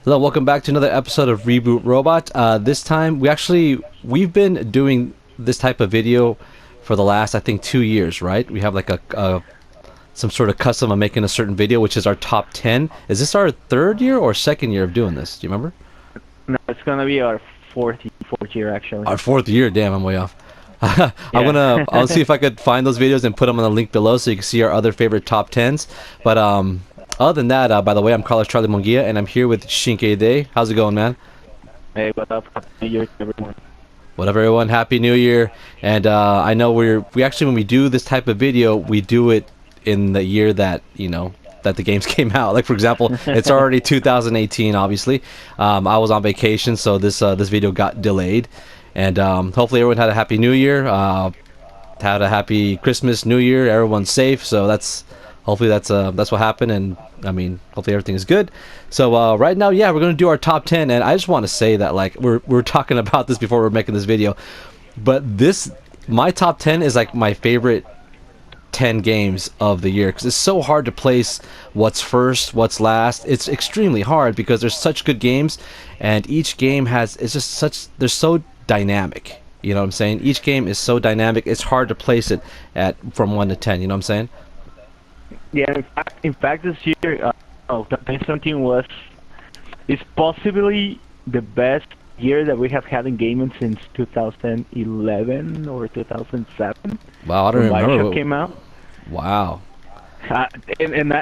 Hello, welcome back to another episode of Reboot Robot. This time, we've been doing this type of video for the last, I think, 2 years, right? We have like a some sort of custom of making a certain video, which is our top 10. Is this our third year or second year of doing this? Do you remember? No, it's gonna be our fourth year actually. Our fourth year. Damn, I'm way off. Yeah. I'll see if I could find those videos and put them on the link below so you can see our other favorite top 10s. But other than that, by the way, I'm Carlos Charlie Munguia and I'm here with Shinke Day. How's it going, man? Hey, what's up? Happy New Year to everyone. What up, everyone? Happy New Year! And I know we actually, when we do this type of video, we do it in the year that that the games came out. Like, for example, it's already 2018. Obviously, I was on vacation, so this video got delayed. And hopefully, everyone had a happy New Year. Had a happy Christmas, New Year. Everyone's safe. So hopefully that's what happened. And I mean, hopefully everything is good. So right now, yeah, we're gonna do our top 10. And I just want to say that, like, we're talking about this before we're making this video, but my top 10 is like my favorite 10 games of the year, because it's so hard to place what's first, what's last. It's extremely hard because there's such good games, and each game they're so dynamic. You know what I'm saying? Each game is so dynamic. It's hard to place it at from 1 to 10. You know what I'm saying? Yeah, in fact, this year, 2017 is possibly the best year that we have had in gaming since 2011 or 2007 Wow, I don't when remember. Bioshock came out. Wow. And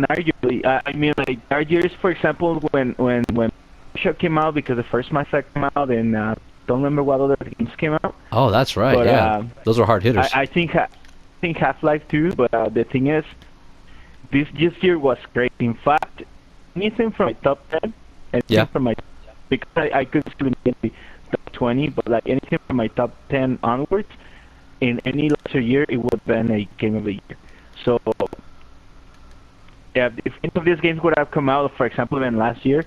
arguably, I mean, like, our years, for example, when Bioshock came out, because the first Mass Effect came out, and don't remember what other games came out. Oh, that's right. But, Yeah, those are hard hitters. I think Half-Life too, but the thing is, this year was great. In fact, anything from my top 10, anything Yeah. from my, because I could still get the top 20, but like anything from my top 10 onwards, in any lesser year, it would have been a game of the year. So, yeah, if any of these games would have come out, for example, in last year,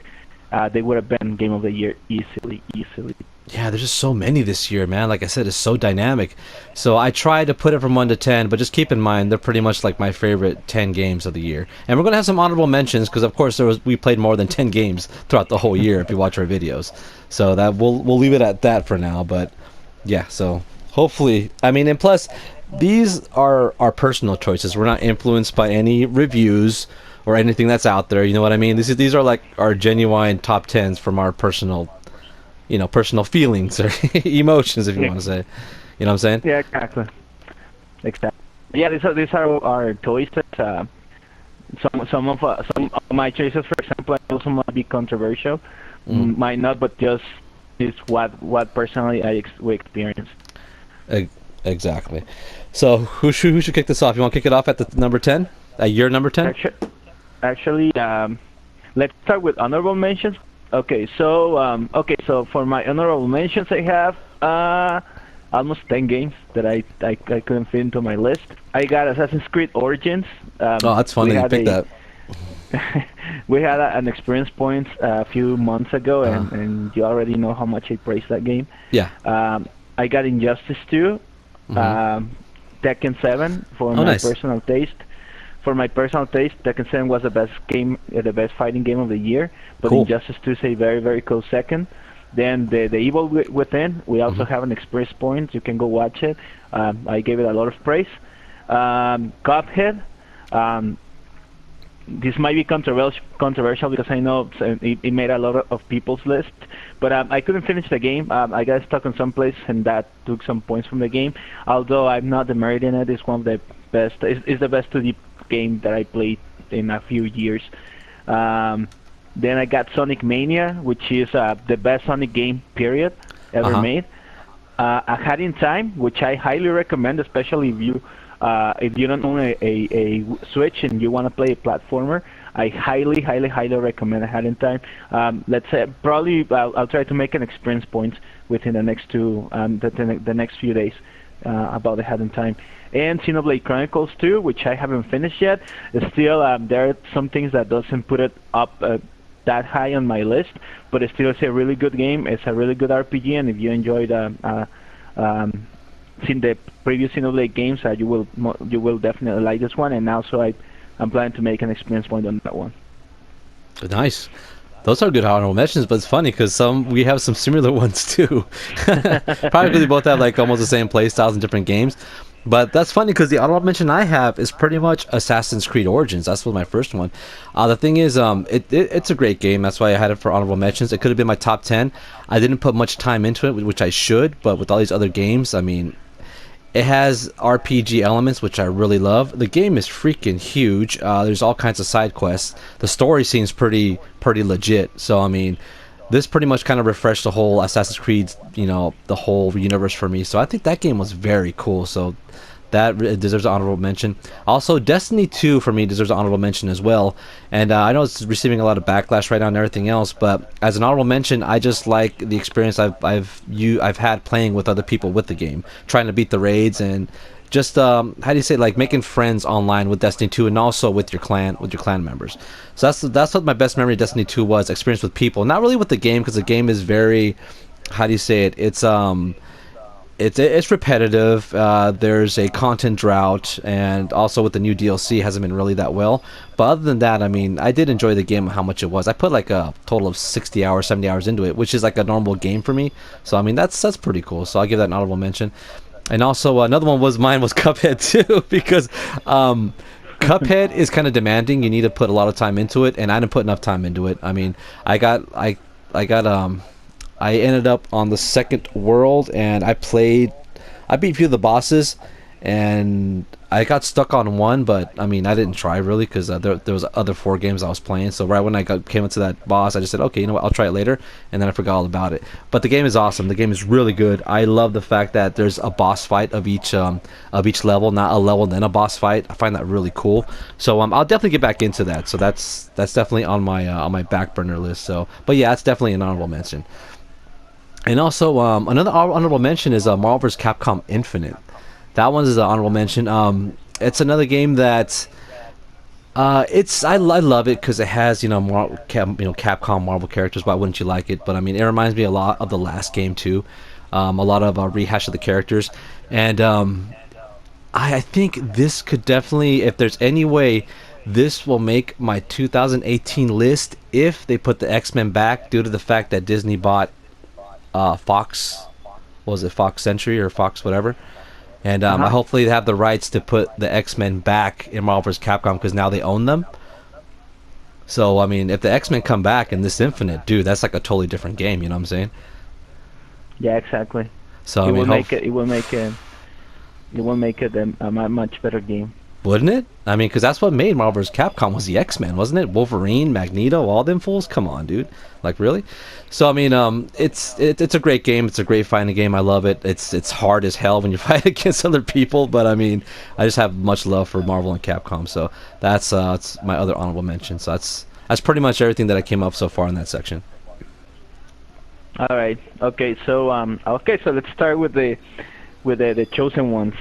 they would have been game of the year easily. Yeah, there's just so many this year, man. Like I said, it's so dynamic. So I tried to put it from 1 to 10, but just keep in mind they're pretty much like my favorite 10 games of the year. And we're gonna have some honorable mentions because, of course, we played more than 10 games throughout the whole year if you watch our videos. So that we'll leave it at that for now. But yeah, so hopefully, I mean, and plus, these are our personal choices. We're not influenced by any reviews or anything that's out there. You know what I mean? These are like our genuine top 10s from our personal feelings or emotions, if you want to say. You know what I'm saying? Yeah, exactly. Yeah, these are our choices. Some of my choices, for example, also might be controversial, might not, but just is what personally we experienced. Exactly. So who should kick this off? You want to kick it off at the number 10? At your number 10? Actually, let's start with honorable mentions. Okay, so for my honorable mentions, I have almost 10 games that I couldn't fit into my list. I got Assassin's Creed Origins. Oh, that's funny you picked that. We had an experience point a few months ago, and you already know how much I praise that game. Yeah. I got Injustice 2, Tekken 7 for my nice. personal taste. For my personal taste, Tekken 7 was the best game, the best fighting game of the year. But Cool. Injustice 2 is a very, very close second. Then the Evil Within, we also have an experience point. You can go watch it. I gave it a lot of praise. Cuphead. This might be controversial because I know it made a lot of people's list, but I couldn't finish the game. I got stuck in some place, and that took some points from the game. Although I'm not demeritating it, it's one of the best. It's the best 2D game that I played in a few years. Then I got Sonic Mania, which is the best Sonic game period ever made. A Hat in Time, which I highly recommend, especially if you don't own a Switch and you want to play a platformer. I highly recommend A Hat in Time. Let's say probably I'll try to make an experience point within the next the next few days about A Hat in Time. And Xenoblade Chronicles 2, which I haven't finished yet. Still, there are some things that doesn't put it up that high on my list, but it still is a really good game. It's a really good RPG, and if you enjoyed seen the previous Xenoblade games, you will definitely like this one. And also, I'm planning to make an experience point on that one. Nice. Those are good honorable mentions, but it's funny because we have some similar ones too. Probably because we both have like almost the same play styles in different games. But that's funny because the honorable mention I have is pretty much Assassin's Creed Origins. That's was my first one. The thing is, it's a great game. That's why I had it for honorable mentions. It could have been my top 10. I didn't put much time into it, which I should. But with all these other games, I mean, it has RPG elements, which I really love. The game is freaking huge. There's all kinds of side quests. The story seems pretty legit. So I mean, this pretty much kind of refreshed the whole Assassin's Creed, the whole universe for me. So I think that game was very cool. So that deserves an honorable mention. Also, Destiny 2 for me deserves an honorable mention as well. And I know it's receiving a lot of backlash right now and everything else, but as an honorable mention, I just like the experience I've had playing with other people with the game, trying to beat the raids and just how do you say, like making friends online with Destiny 2 and also with your clan members. So that's what my best memory of Destiny 2 was, experience with people, not really with the game because the game is very, how do you say it? It's repetitive. There's a content drought, and also with the new DLC, hasn't been really that well. But other than that, I mean, I did enjoy the game. How much it was? I put like a total of 60 hours, 70 hours into it, which is like a normal game for me. So I mean, that's pretty cool. So I'll give that an honorable mention. And also another one was mine was Cuphead too, because Cuphead is kind of demanding. You need to put a lot of time into it, and I didn't put enough time into it. I mean, I ended up on the second world, and I beat a few of the bosses, and I got stuck on one, but I mean, I didn't try really because there was other 4 games I was playing. So right when came into that boss, I just said, okay, you know what, I'll try it later, and then I forgot all about it. But the game is awesome. The game is really good. I love the fact that there's a boss fight of each level, not a level then a boss fight. I find that really cool. So I'll definitely get back into that. So that's definitely on my back burner list. So, but yeah, it's definitely an honorable mention. And also, another honorable mention is Marvel vs. Capcom Infinite. That one is an honorable mention. It's another game that I love it because it has Capcom Marvel characters. Why wouldn't you like it? But I mean, it reminds me a lot of the last game too. A lot of rehash of the characters, and I think this could definitely, if there's any way, this will make my 2018 list if they put the X-Men back due to the fact that Disney bought Fox, what was it, Fox Century or Fox whatever, and I hopefully they have the rights to put the X-Men back in Marvel vs. Capcom because now they own them. So I mean, if the X-Men come back in this Infinite, dude, that's like a totally different game. You know what I'm saying? Yeah, exactly. So It I mean, will make it. It will make it. It will make it a much better game. wouldn't it? I mean, because that's what made Marvel vs. Capcom was the X-Men, wasn't it? Wolverine, Magneto, all them fools. Come on, dude. Like really? So I mean, it's a great game. It's a great fighting game. I love it. It's hard as hell when you fight against other people, but I mean, I just have much love for Marvel and Capcom. So that's my other honorable mention. So that's pretty much everything that I came up so far in that section. All right. Okay. So So let's start with the chosen ones.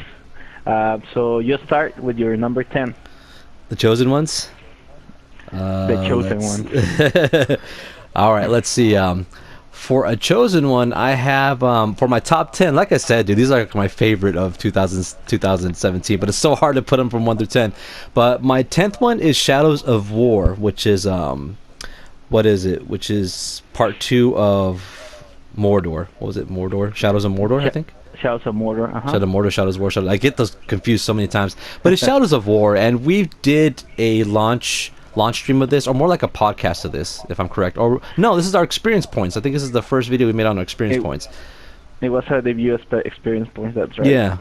So you start with your number 10. The chosen ones. The chosen ones. All right, let's see. For a chosen one, I have for my top 10. Like I said, dude, these are like my favorite of 2017. But it's so hard to put them from 1 through 10. But my 10th one is Shadows of War, which is what is it? Which is part 2 of Mordor. What was it? Mordor? Shadows of Mordor, I think. Shadows of Mordor. Shadows of Mordor, Shadows of War. I get those confused so many times. But it's Shadows of War, and we did a launch stream of this, or more like a podcast of this, if I'm correct. Or no, this is our experience points. I think this is the first video we made on our experience points. It was our debut experience points. That's right. Yeah.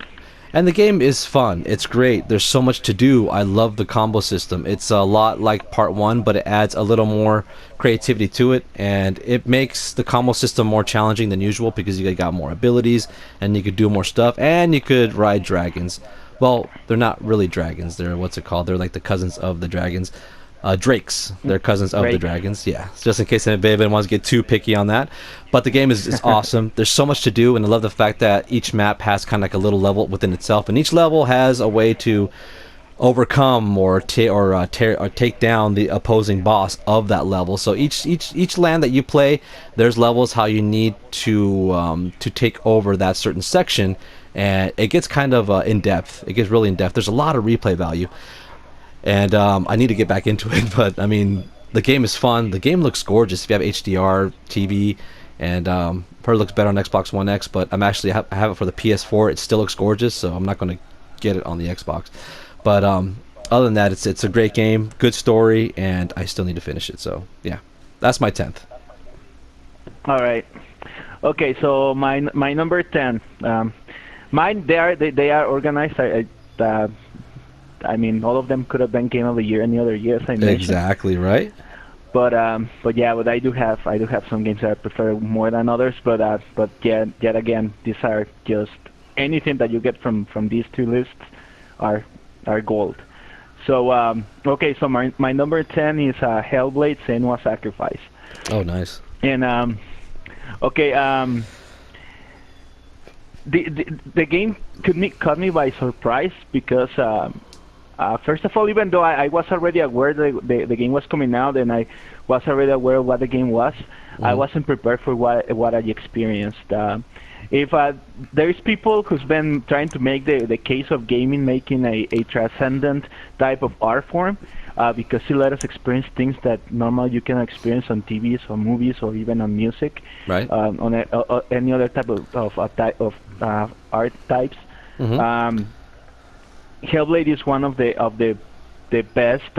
And the game is fun. It's great. There's so much to do. I love the combo system. It's a lot like part 1, but it adds a little more creativity to it, and it makes the combo system more challenging than usual because you got more abilities and you could do more stuff, and you could ride dragons. Well, they're not really dragons. They're what's it called? They're like the cousins of the dragons. Drakes. They're cousins of the dragons. Yeah, just in case anybody wants to get too picky on that. But the game is awesome. There's so much to do, and I love the fact that each map has kind of like a little level within itself, and each level has a way to overcome or take down the opposing boss of that level. So each land that you play, there's levels how you need to take over that certain section, and it gets kind of in depth. It gets really in depth. There's a lot of replay value. And I need to get back into it, but I mean, the game is fun. The game looks gorgeous if you have HDR TV, and probably looks better on Xbox One X. But I have it for the PS4. It still looks gorgeous, so I'm not going to get it on the Xbox. But other than that, it's a great game, good story, and I still need to finish it. So yeah, that's my 10th. All right. Okay, so my number 10. Mine they are organized. I mean, all of them could have been Game of the Year any other year, as I mentioned. Exactly right. But I do have some games that I prefer more than others. But yet again, these are just anything that you get from these two lists are gold. So okay, so my number 10 is Hellblade: Senua's Sacrifice. Oh, nice. And okay, the game caught me by surprise because first of all, even though I was already aware the game was coming out and I was already aware of what the game was, I wasn't prepared for what I experienced. If there's people who's been trying to make the case of gaming making a transcendent type of art form, because it let us experience things that normally you can experience on TVs or movies or even on music, Right. On any other type of art types. Hellblade is one of the best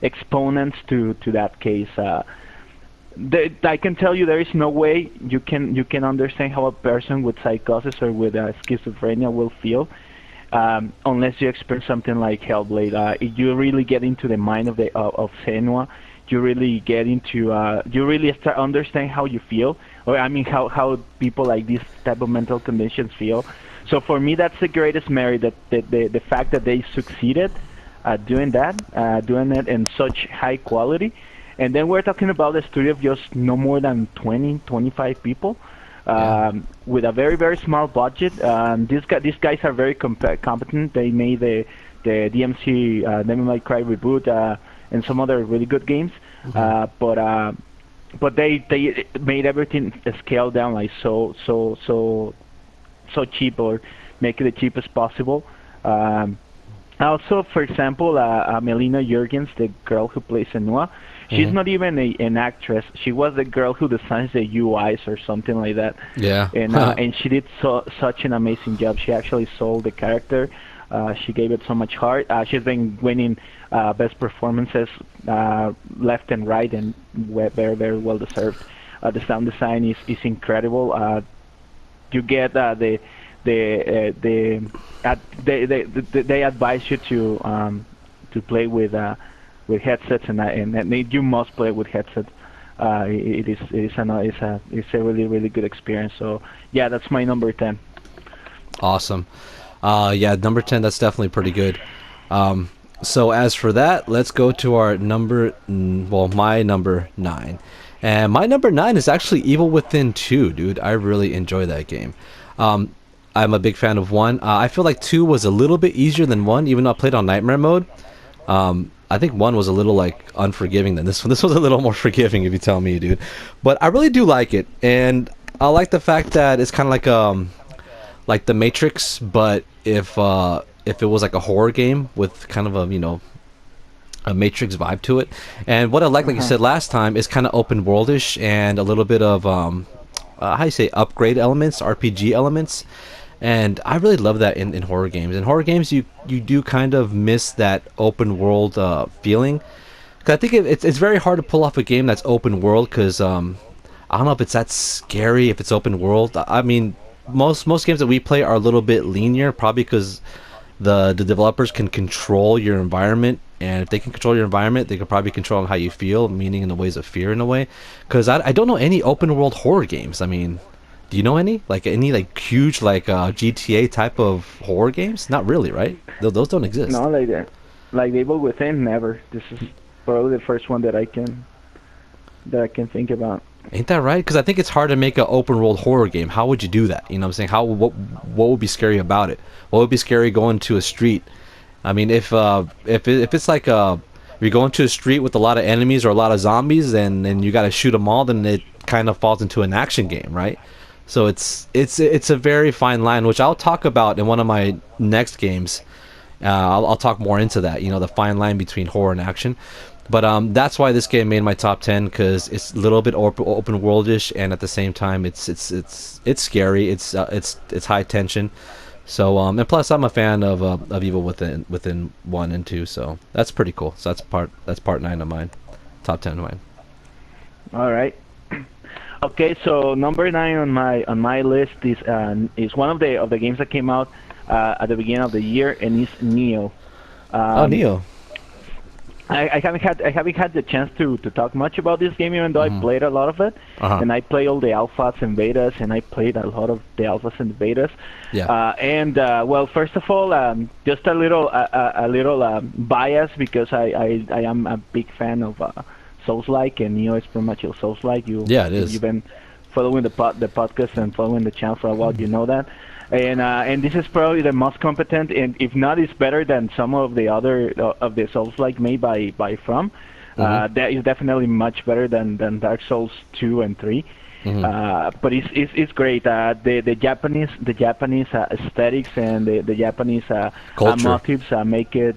exponents to that case. I can tell you there is no way you can understand how a person with psychosis or with schizophrenia will feel unless you experience something like Hellblade. You really get into the mind of Senua. You really get into you really start understand how you feel, or I mean how people like this type of mental conditions feel. So for me, that's the greatest merit, that the fact that they succeeded at doing it in such high quality. And then we're talking about a studio of just no more than 25 people, with a very, very small budget. These guys are very competent. They made the DMC Devil May Cry reboot and some other really good games. But they made everything scaled down, like so cheap, or make it the cheapest possible. Also, for example, Melina Jurgens, the girl who plays Senua, she's not even an actress. She was the girl who designs the UIs or something like that. Yeah. And she did such an amazing job. She actually sold the character. She gave it so much heart. She's been winning best performances left and right, and very, very well deserved. The sound design is incredible. You get they advise you to play with headsets, and you must play with headsets. It's a really, really good experience. So yeah, that's my number 10. Awesome. Yeah, number 10, that's definitely pretty good. So as for that, let's go to our my number 9. And my number 9 is actually Evil Within 2, dude. I really enjoy that game. I'm a big fan of 1. I feel like 2 was a little bit easier than 1, even though I played on Nightmare mode. I think 1 was a little like unforgiving than this one. This was a little more forgiving, if you tell me, dude. But I really do like it, and I like the fact that it's kind of like The Matrix, but if it was like a horror game with kind of a Matrix vibe to it. And what I like you said last time, is kind of open worldish and a little bit of how you say, upgrade elements, RPG elements. And I really love that in horror games. In horror games, you do kind of miss that open world feeling. Cause I think it's very hard to pull off a game that's open world, because I don't know if it's that scary if it's open world. I mean, most games that we play are a little bit linear, probably because the developers can control your environment, and if they can control your environment, they can probably control how you feel, meaning in the ways of fear in a way. Because I don't know any open world horror games. I mean, do you know any huge GTA type of horror games? Not really, right? Those don't exist. No, like that. Like Evil Within, never. This is probably the first one that I can think about. Ain't that right? Because I think it's hard to make an open world horror game. How would you do that? You know what I'm saying? What would be scary about it? What would be scary going to a street? I mean, if it's like you're going to a street with a lot of enemies or a lot of zombies, and you got to shoot them all, then it kind of falls into an action game, right? So it's a very fine line, which I'll talk about in one of my next games. I'll talk more into that, the fine line between horror and action. But that's why this game made my top 10 because it's a little bit open worldish, and at the same time, it's scary. It's high tension. So and plus, I'm a fan of Evil Within 1 and 2, so that's pretty cool. So that's part 9 of mine, top 10 of mine. All right. Okay, so number 9 on my list is one of the games that came out at the beginning of the year, and it's Neo. Oh, Um, Neo. I haven't had the chance to talk much about this game, even though I played a lot of it, Uh-huh. and I play all the alphas and betas, and I played a lot of the alphas and the betas. Yeah. Well, first of all, just a little bias because I am a big fan of Souls-like, and Neo is pretty much a Souls-like. Yeah, it is. You've been following the podcast and following the channel for a while, you know that. And this is probably the most competent, and if not, it's better than some of the other of the Souls-like made by From. That is definitely much better than Dark Souls 2 and 3. But it's great. The Japanese aesthetics and the Japanese Culture. motifs make it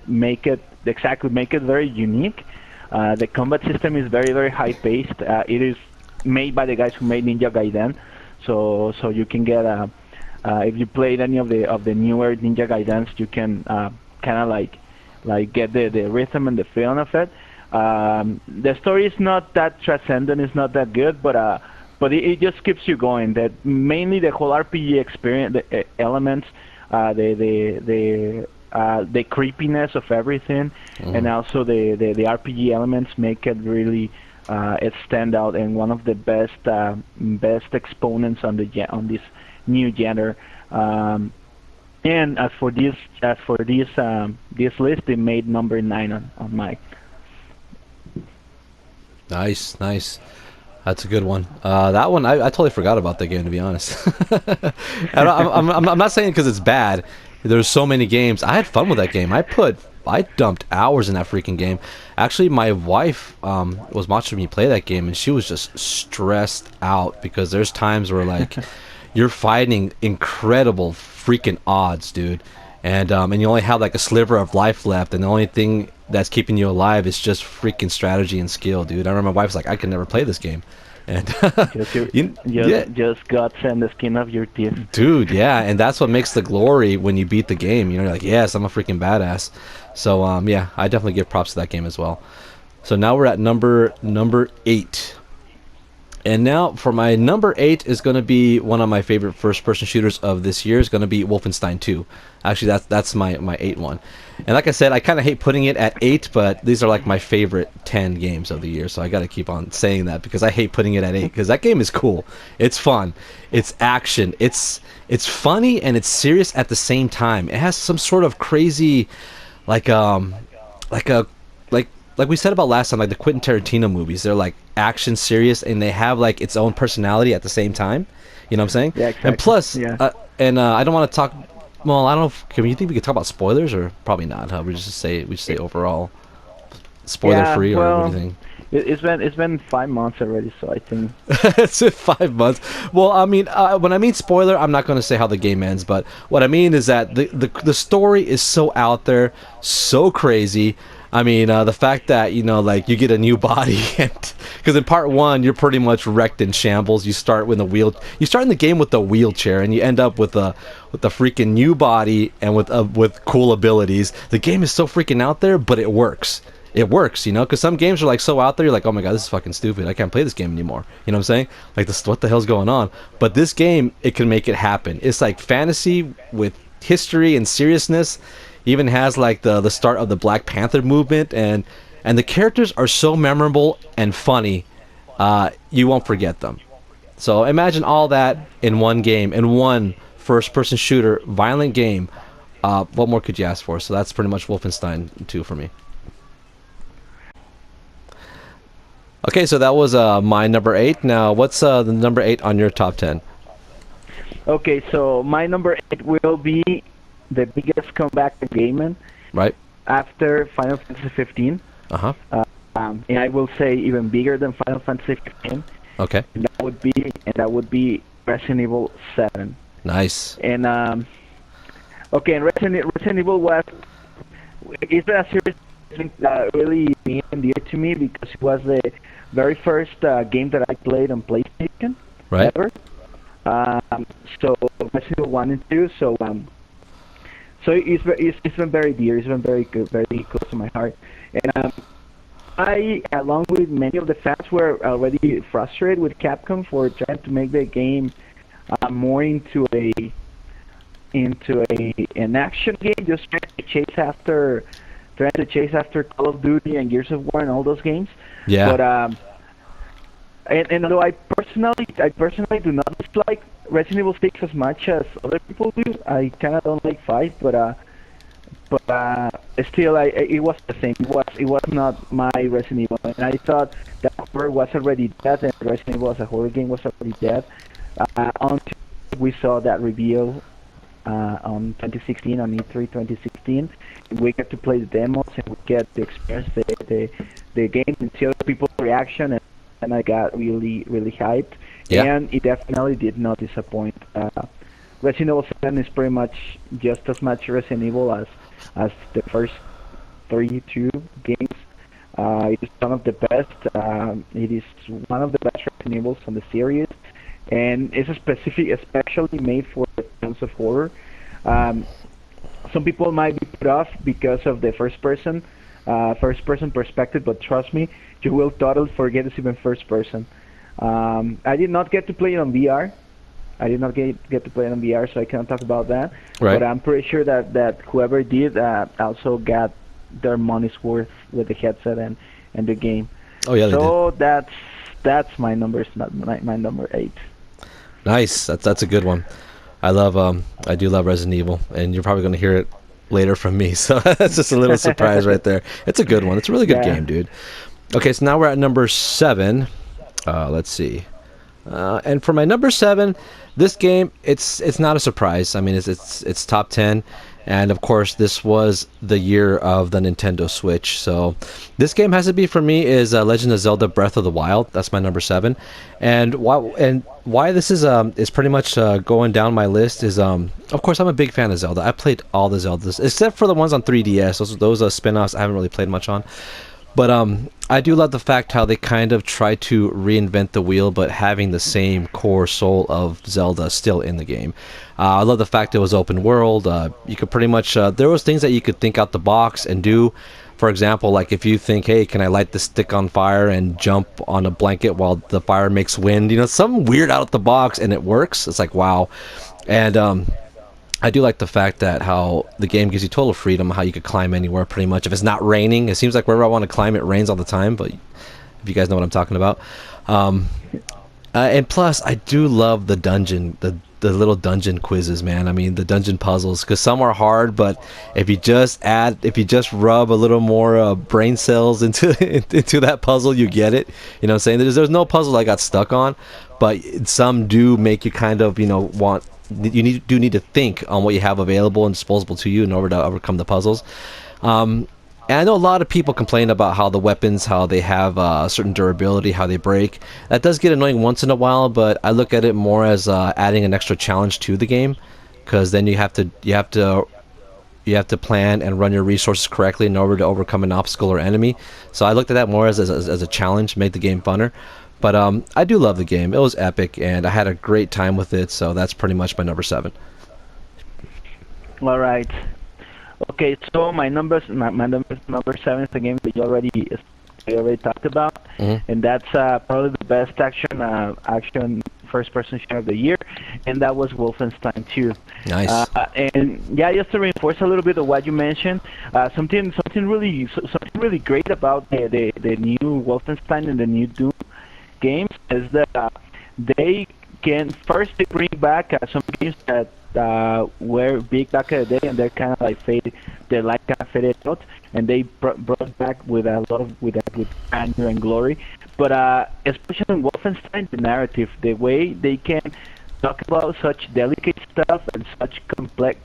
very unique. The combat system is very, very high paced. It is made by the guys who made Ninja Gaiden, so you can get if you played any of the newer Ninja Gaidens, you can kind of like get the rhythm and the feeling of it. The story is not that transcendent, it's not that good, but it just keeps you going. That mainly the whole RPG experience, the elements, the creepiness of everything, and also the RPG elements make it really it stand out, and one of the best exponents on this new genre. And as for this list, it made number 9 on my. Nice. That's a good one. That one, I totally forgot about that game, to be honest. I'm not saying because it's bad. There's so many games. I had fun with that game. I dumped hours in that freaking game. Actually, my wife was watching me play that game, and she was just stressed out because there's times where like you're fighting incredible freaking odds, dude, and you only have like a sliver of life left, and the only thing that's keeping you alive is just freaking strategy and skill, dude. I remember my wife's like, I can never play this game, and Just guts and the skin of your teeth. dude, yeah, and that's what makes the glory when you beat the game. You're like, yes, I'm a freaking badass. So yeah, I definitely give props to that game as well. So now we're at number 8. And now for my number 8 is going to be one of my favorite first-person shooters of this year. Is going to be Wolfenstein 2. Actually, that's my 8 one. And like I said, I kind of hate putting it at 8, but these are like my favorite 10 games of the year. So I got to keep on saying that because I hate putting it at 8 because that game is cool. It's fun. It's action. It's funny and it's serious at the same time. It has some sort of crazy, like we said about last time, like the Quentin Tarantino movies, they're like action serious and they have like its own personality at the same time. You know what I'm saying? Yeah, exactly. And plus, Yeah. I don't want to talk. Well, I don't know. Can you think we could talk about spoilers or probably not? Huh? We just say overall spoiler free, or what do you think? It's been 5 months already, so I think. It's in 5 months. Well, I mean, when I mean spoiler, I'm not going to say how the game ends, but what I mean is that the story is so out there, so crazy. I mean, the fact that like you get a new body, because in part 1 you're pretty much wrecked in shambles. You start in the game with the wheelchair, and you end up with the freaking new body and with cool abilities. The game is so freaking out there, but it works. It works, because some games are like so out there, you're like, oh my god, this is fucking stupid. I can't play this game anymore. You know what I'm saying? Like, this, what the hell's going on? But this game, it can make it happen. It's like fantasy with history and seriousness. Even has like the start of the Black Panther movement, and the characters are so memorable and funny, you won't forget them. So imagine all that in one game, in one first-person shooter, violent game. What more could you ask for? So that's pretty much Wolfenstein 2 for me. Okay, so that was my number 8. Now, what's the number 8 on your top 10? Okay, so my number 8 will be the biggest comeback in gaming, Right. after Final Fantasy 15. Uh-huh. And I will say even bigger than Final Fantasy 15. Okay. And that would be Resident Evil 7. Nice. And and Resident Evil was, it's a series it's really near and dear to me because it was the very first game that I played on PlayStation Right. ever. So Resident Evil 1 and 2. So it's been very dear. It's been very good, very close to my heart. And I, along with many of the fans, were already frustrated with Capcom for trying to make the game more into an action game, just trying to chase after Call of Duty and Gears of War and all those games. Yeah. But and although I personally do not dislike Resident Evil 6 as much as other people do, I kind of don't like 5, but still, it was the same. It was not my Resident Evil, and I thought that horror was already dead, and Resident Evil as a horror game was already dead. Until we saw that reveal on 2016, on E3 2016, we get to play the demos and we get to experience the game and see other people's reaction, and I got really hyped. Yeah. And it definitely did not disappoint. Resident Evil 7 is pretty much just as much Resident Evil as the first 2 games. It is one of the best. It is one of the best Resident Evils on the series, and it's especially made for fans of horror. Some people might be put off because of the first person perspective, but trust me, you will totally forget it's even first person. I did not get to play it on VR. I did not get to play it on VR, so I cannot talk about that. Right. But I'm pretty sure that whoever did also got their money's worth with the headset and the game. Oh yeah. So that's my number 8. Nice. That's a good one. I do love Resident Evil, and you're probably going to hear it later from me. So that's just a little surprise right there. It's a good one. It's a really good game, dude. Okay, so now we're at number 7. Let's see. And for my number 7, this game, it's not a surprise. I mean, it's top 10, and of course, this was the year of the Nintendo Switch. So, this game has to be for me is Legend of Zelda: Breath of the Wild. That's my number 7, and why this is pretty much going down my list is of course I'm a big fan of Zelda. I played all the Zeldas except for the ones on 3DS. Those spin-offs I haven't really played much on. But I do love the fact how they kind of try to reinvent the wheel, but having the same core soul of Zelda still in the game. I love the fact it was open world. You could pretty much there was things that you could think out the box and do. For example, like if you think, hey, can I light the stick on fire and jump on a blanket while the fire makes wind? You know, some weird out of the box, and it works. It's like wow, and I do like the fact that how the game gives you total freedom, how you could climb anywhere pretty much. If it's not raining, it seems like wherever I want to climb, it rains all the time, but if you guys know what I'm talking about. And plus, I do love the dungeon, the little dungeon quizzes, man. I mean, the dungeon puzzles, because some are hard, but if you just rub a little more brain cells into that puzzle, you get it. You know what I'm saying? There's no puzzle I got stuck on, but some do make you kind of, do need to think on what you have available and disposable to you in order to overcome the puzzles. And I know a lot of people complain about how the weapons, how they have a certain durability, how they break. That does get annoying once in a while, but I look at it more as adding an extra challenge to the game, because then you have to plan and run your resources correctly in order to overcome an obstacle or enemy. So I looked at that more as a challenge, make the game funner. But I do love the game. It was epic, and I had a great time with it. So that's pretty much my number 7. All right. Okay, so my number 7 is the game that you already talked about, and that's probably the best action first-person shooter of the year, and that was Wolfenstein 2. Nice. And yeah, just to reinforce a little bit of what you mentioned, something really great about the new Wolfenstein and the new Doom games is that they bring back some games that were big back in the day, and they're kind of like faded out, and they brought back with grandeur and glory. But especially in Wolfenstein, the narrative, the way they can talk about such delicate stuff and such complex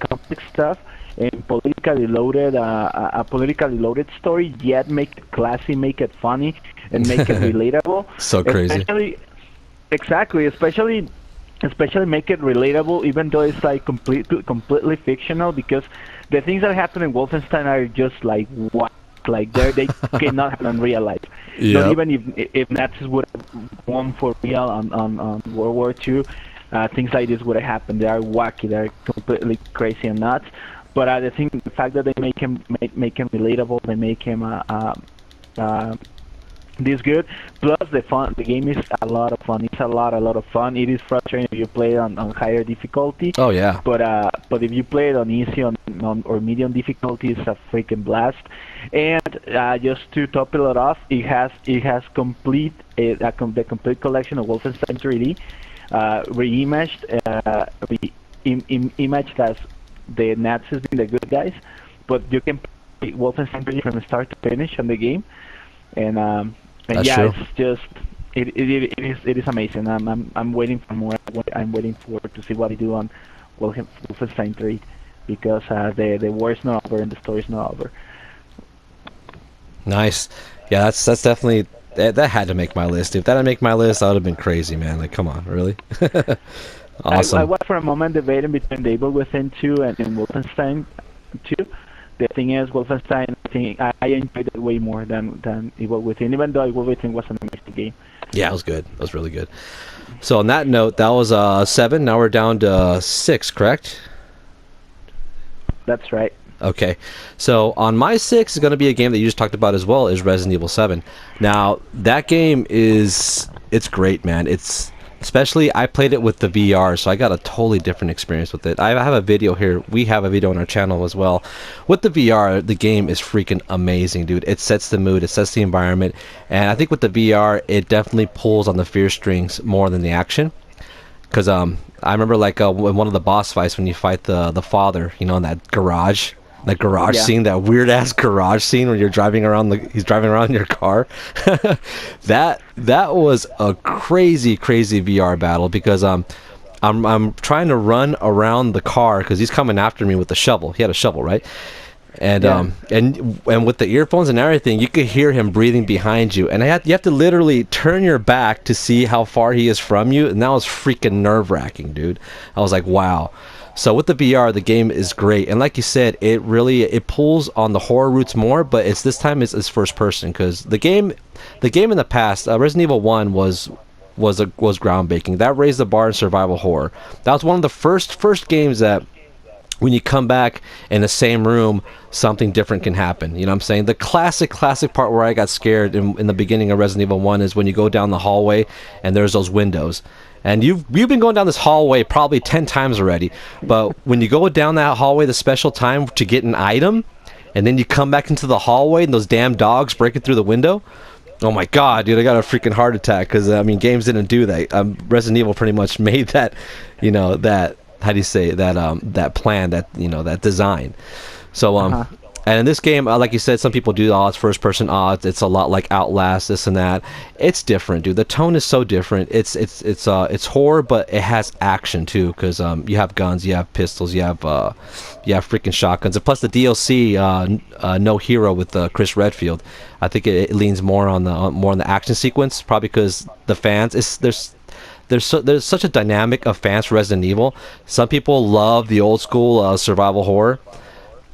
stuff and politically loaded a politically loaded story, yet make it classy, make it funny, and make it relatable. So crazy. Especially make it relatable, even though it's like completely fictional, because the things that happen in Wolfenstein are just like, wow, Like they cannot happen in real life. Not Yep. even if Nazis would have won for real on World War II, things like this would have happened. They are wacky. They're completely crazy and nuts. But I think the fact that they make him relatable, they make him uh, this good. Plus the fun. The game is a lot of fun. It's a lot of fun. It is frustrating if you play it on higher difficulty. Oh yeah. But if you play it on easy on or medium difficulty, it's a freaking blast. And just to top it off, it has the complete collection of Wolfenstein 3D, reimaged, imaged as the Nazis being the good guys, but you can play Wolfenstein 3D from start to finish on the game, and That's yeah, true. it's just it is amazing. I'm waiting for more. I'm waiting for to see what they do on Wolfenstein 3 because the war is not over and the story is not over. Nice. Yeah, that's definitely that had to make my list. If that didn't make my list, I would have been crazy, man. Like, come on, really? I Awesome. was for a moment debating between the Evil Within 2 and Wolfenstein 2. The thing is, Wolfenstein, I enjoyed it way more than Evil Within, even though Evil Within was an amazing game. Yeah, it was good. It was really good. So on that note, that was 7. Now we're down to 6, correct? That's right. Okay. So on my 6 is going to be a game that you just talked about as well, is Resident Evil 7. Now, that game it's great, man. It's especially I played it with the VR, so I got a totally different experience with it. I have a video here. We have a video on our channel as well. With the VR, the game is freaking amazing, dude. It sets the mood, it sets the environment, and I think with the VR, it definitely pulls on the fear strings more than the action. Because I remember like in one of the boss fights when you fight the father, in that garage. That garage Yeah. scene, that weird ass garage scene when you're driving around he's driving around in your car. that was a crazy VR battle because I'm trying to run around the car because he's coming after me with the shovel. He had a shovel, right? And Yeah. and with the earphones and everything, you could hear him breathing behind you, and you have to literally turn your back to see how far he is from you, and that was freaking nerve-wracking, dude. I was like, wow. So with the VR, the game is great, and like you said, it pulls on the horror roots more, but this time it's first person because the game in the past, Resident Evil 1 was groundbreaking. That raised the bar in survival horror. That was one of the first games that when you come back in the same room, something different can happen. You know what I'm saying? The classic part where I got scared in the beginning of Resident Evil 1 is when you go down the hallway and there's those windows. And you've been going down this hallway probably 10 times already. But when you go down that hallway the special time to get an item, and then you come back into the hallway and those damn dogs breaking through the window, oh my god, dude, I got a freaking heart attack because games didn't do that. Resident Evil pretty much made that, that, how do you say it? That plan, that design. So Uh-huh. and in this game, like you said, some people do odds, first person odds. It's a lot like Outlast, this and that. It's different, dude. The tone is so different. It's horror, but it has action too, because you have guns, you have pistols, you have freaking shotguns, and plus the DLC, No Hero with Chris Redfield. I think it leans more on the action sequence, probably because the fans there's such a dynamic of fans for Resident Evil. Some people love the old school survival horror,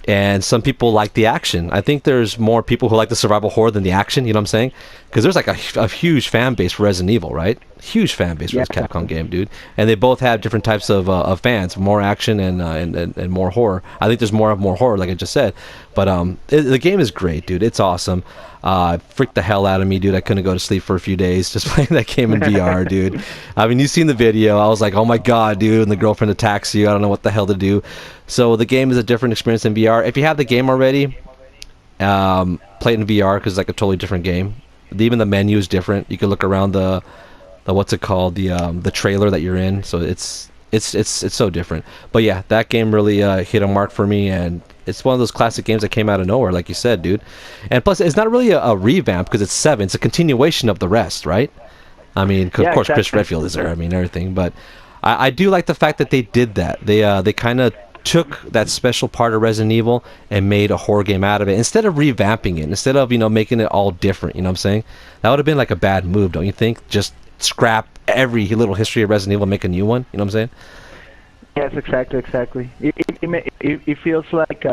and some people like the action. I think there's more people who like the survival horror than the action. You know what I'm saying? Because there's like a huge fan base for Resident Evil, right? Huge fan base for Yeah. this Capcom game, dude. And they both have different types of fans, more action and more horror. I think there's more horror, like I just said. But the game is great, dude. It's awesome. Freaked the hell out of me, dude. I couldn't go to sleep for a few days just playing that game in VR, dude. I mean, you've seen the video. I was like, oh my god, dude. And the girlfriend attacks you. I don't know what the hell to do. So the game is a different experience in VR. If you have the game already, play it in VR because it's like a totally different game. Even the menu is different. You can look around the what's it called, the trailer that you're in. So it's so different. But yeah, that game really hit a mark for me, and it's one of those classic games that came out of nowhere, like you said, dude. And plus, it's not really a revamp because it's 7. It's a continuation of the rest, right? I mean, Yeah, of course, Chris exactly. Redfield is there. I mean, everything. But I do like the fact that they did that. They kind of took that special part of Resident Evil and made a horror game out of it instead of revamping it, instead of making it all different. You know what I'm saying? That would have been like a bad move, don't you think? Just scrap every little history of Resident Evil and make a new one. You know what I'm saying? Yes, exactly. It feels like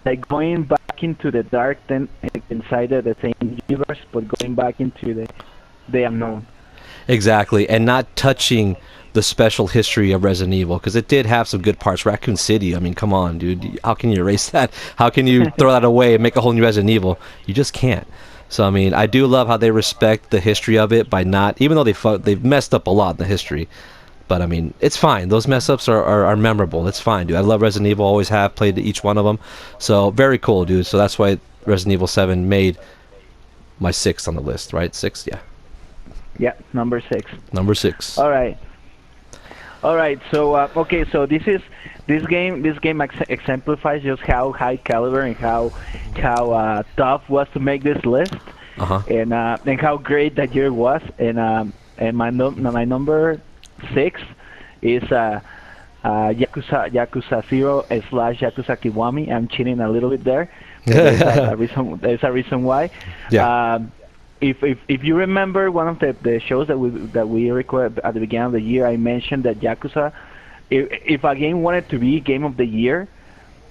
like going back into the dark, then inside of the same universe, but going back into the unknown. Exactly, and not touching the special history of Resident Evil, because it did have some good parts. Raccoon City, I mean, come on, dude. How can you erase that? How can you throw that away and make a whole new Resident Evil? You just can't. So I mean, I do love how they respect the history of it by not, even though they've messed up a lot in the history. But I mean, it's fine. Those mess ups are memorable. It's fine, dude. I love Resident Evil. Always have played each one of them. So very cool, dude. So that's why Resident Evil 7 made my sixth on the list, right? Sixth, yeah. Yeah, number 6. Number 6. All right. All right. So okay. So this game exemplifies just how high caliber and how tough was to make this list, and how great that year was. And my number 6 is Yakuza 0 / Yakuza Kiwami. I'm cheating a little bit there. There's a reason why. Yeah. If you remember one of the shows that we recorded at the beginning of the year, I mentioned that Yakuza, if a game wanted to be game of the year,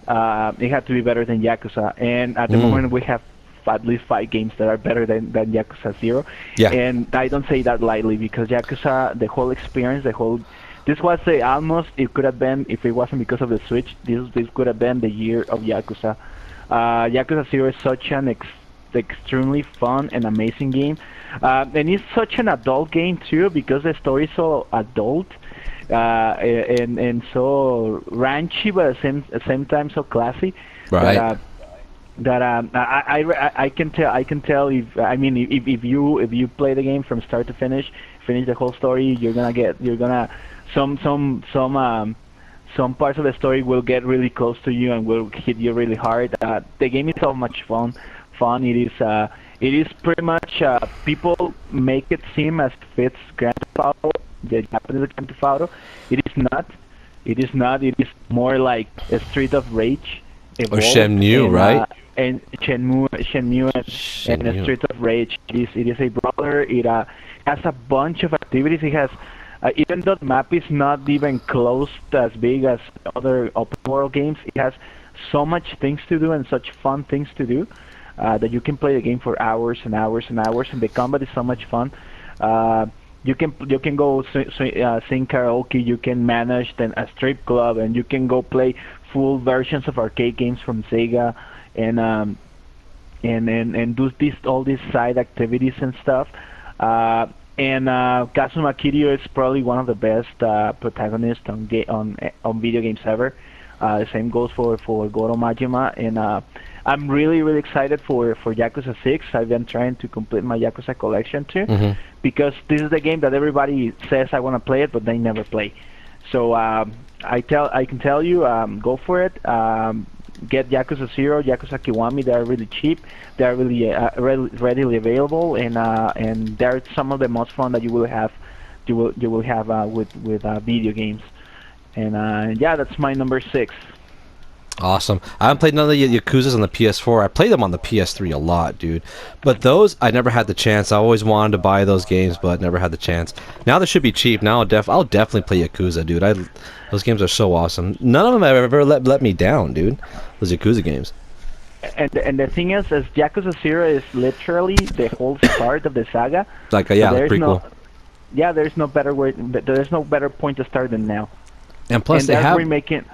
it had to be better than Yakuza. And at the moment, we have at least 5 games that are better than Yakuza 0. Yeah. And I don't say that lightly, because Yakuza, the whole experience, this was almost, it could have been, if it wasn't because of the Switch, this could have been the year of Yakuza. Yakuza 0 is such an extremely fun and amazing game, and it's such an adult game too, because the story is so adult, and so ranchy, but at the same time so classy. Right. I can tell if you play the game from start to finish the whole story, you're gonna some parts of the story will get really close to you and will hit you really hard. The game is so much fun. It is pretty much, people make it seem as if it's Grand Theft Auto, the Japanese Grand Theft Auto. It is not. It is more like a Street of Rage evolved, Or Shenmue, right? And Shenmue and a Street of Rage. It is a brawler. It has a bunch of activities. It has, even though the map is not even close as big as other open world games, it has so much things to do and such fun things to do. That you can play the game for hours and hours and hours, and the combat is so much fun. You can go sing karaoke, you can manage a strip club, and you can go play full versions of arcade games from Sega, and do all these side activities and stuff. And Kazuma Kiryu is probably one of the best protagonists on video games ever. The same goes for Goro Majima, and I'm really excited for Yakuza 6. I've been trying to complete my Yakuza collection too, because this is the game that everybody says I want to play it, but they never play. So I can tell you, go for it. Get Yakuza 0, Yakuza Kiwami. They are really cheap. They are really readily available, and they're some of the most fun that you will have with video games. And yeah, that's my number 6. Awesome. I haven't played none of the Yakuzas on the PS4. I played them on the PS3 a lot, dude. But those, I never had the chance. I always wanted to buy those games, but never had the chance. Now they should be cheap. Now I'll definitely play Yakuza, dude. Those games are so awesome. None of them have ever let me down, dude. Those Yakuza games. And the thing is Yakuza 0 is literally the whole start of the saga. Like yeah, so the prequel. There's no better way. There's no better point to start than now. And plus, they have remaking.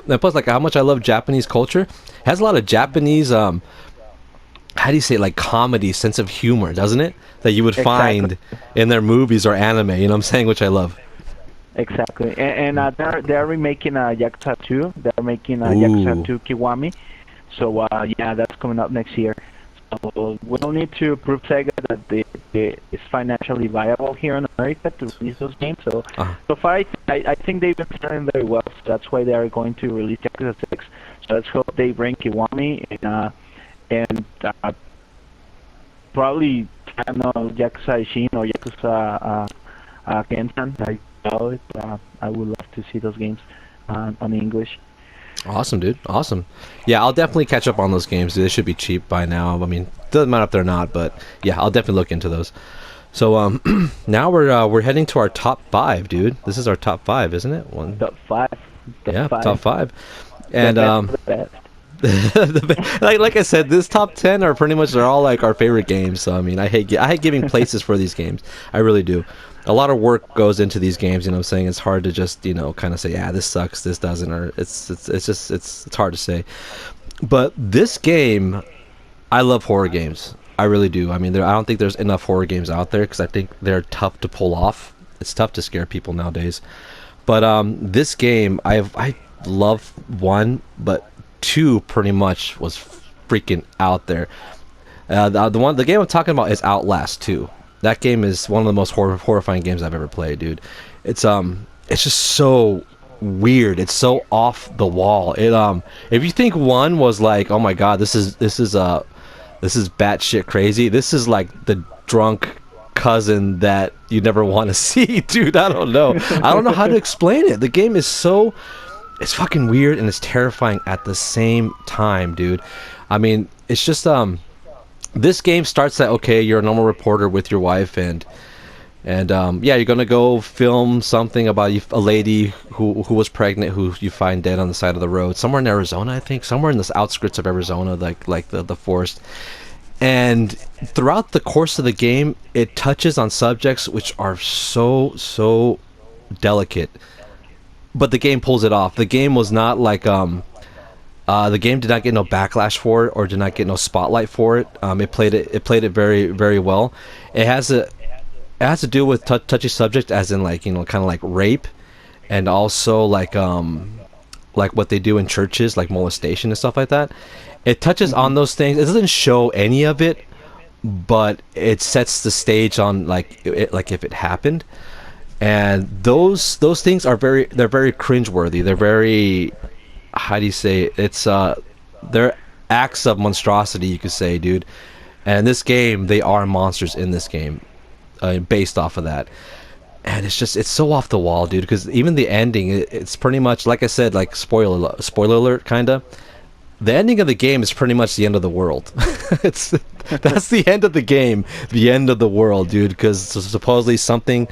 And plus, like, how much I love Japanese culture. It has a lot of Japanese, how do you say it, like, comedy, sense of humor, doesn't it? That you would find in their movies or anime, you know what I'm saying, which I love. Exactly. And they're remaking Yakuza 2. They're making Yakuza 2 Kiwami. So, yeah, that's coming up next year. So we'll need to prove Sega that it's financially viable here in America to release those games. So, so far, I think they've been selling very well. So that's why they are going to release Yakuza 6. So let's hope they bring Kiwami and probably, I don't know, Yakuza Ishin or Yakuza Kensan. I know it. I would love to see those games on English. Awesome, dude. Awesome. Yeah, I'll definitely catch up on those games. They should be cheap by now. I mean, doesn't matter if they're not, but yeah, I'll definitely look into those. So now we're heading to our top 5, dude. This is our top 5, isn't it? Top 5. Top 5. And like I said, this top 10 are pretty much they're all like our favorite games. So I mean, I hate giving places for these games. I really do. A lot of work goes into these games. You know, what I'm saying it's hard to just kind of say, yeah, this sucks, this doesn't, or it's hard to say. But this game, I love horror games. I really do. I mean, I don't think there's enough horror games out there because I think they're tough to pull off. It's tough to scare people nowadays. But this game, I love one, but two pretty much was freaking out there. The game I'm talking about is Outlast 2. That game is one of the most horrifying games I've ever played, dude. It's just so weird. It's so off the wall. If you think one was like, oh my god, this is batshit crazy. This is like the drunk cousin that you never want to see, dude. I don't know. I don't know how to explain it. The game is it's fucking weird and it's terrifying at the same time, dude. I mean, it's just this game starts that okay, you're a normal reporter with your wife and yeah, you're gonna go film something about a lady who was pregnant, who you find dead on the side of the road, somewhere in Arizona, I think, somewhere in the outskirts of Arizona, like the forest. And throughout the course of the game, it touches on subjects which are so delicate, but the game pulls it off. The game was not like the game did not get no backlash for it or did not get no spotlight for it. It played it very very well. It has to do with touchy subject, as in like kind of like rape, and also like what they do in churches, like molestation and stuff like that. It touches on those things. It doesn't show any of it, but it sets the stage on like if it happened. And those things are they're very cringeworthy. They're very, how do you say it? They're acts of monstrosity, you could say, dude. And in this game, they are monsters in this game, based off of that. And it's so off the wall, dude. Because even the ending, it's pretty much like I said, like spoiler alert, kinda. The ending of the game is pretty much the end of the world. That's the end of the game, the end of the world, dude. Because supposedly something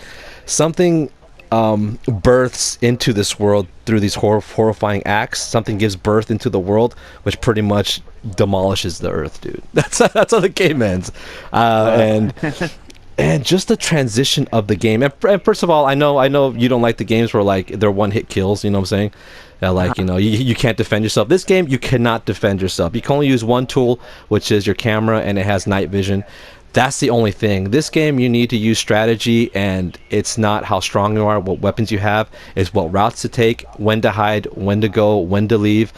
births into this world through these horrifying acts. Something gives birth into the world, which pretty much demolishes the earth, dude. That's how the game ends. And just the transition of the game. And first of all, I know you don't like the games where like they're one hit kills. You know what I'm saying? Like you can't defend yourself. This game, you cannot defend yourself. You can only use one tool, which is your camera, and it has night vision. That's the only thing. This game, you need to use strategy, and it's not how strong you are, what weapons you have. It's what routes to take, when to hide, when to go, when to leave.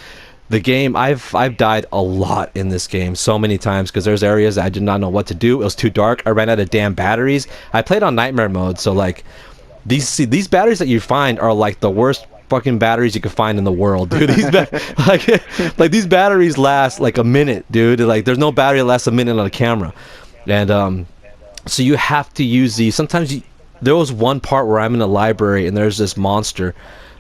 The game, I've died a lot in this game, so many times, because there's areas I did not know what to do. It was too dark. I ran out of damn batteries. I played on nightmare mode, so like these batteries that you find are like the worst fucking batteries you could find in the world, dude. Like these batteries last like a minute, dude. Like there's no battery that lasts a minute on a camera. And so you have to use these. Sometimes there was one part where I'm in a library and there's this monster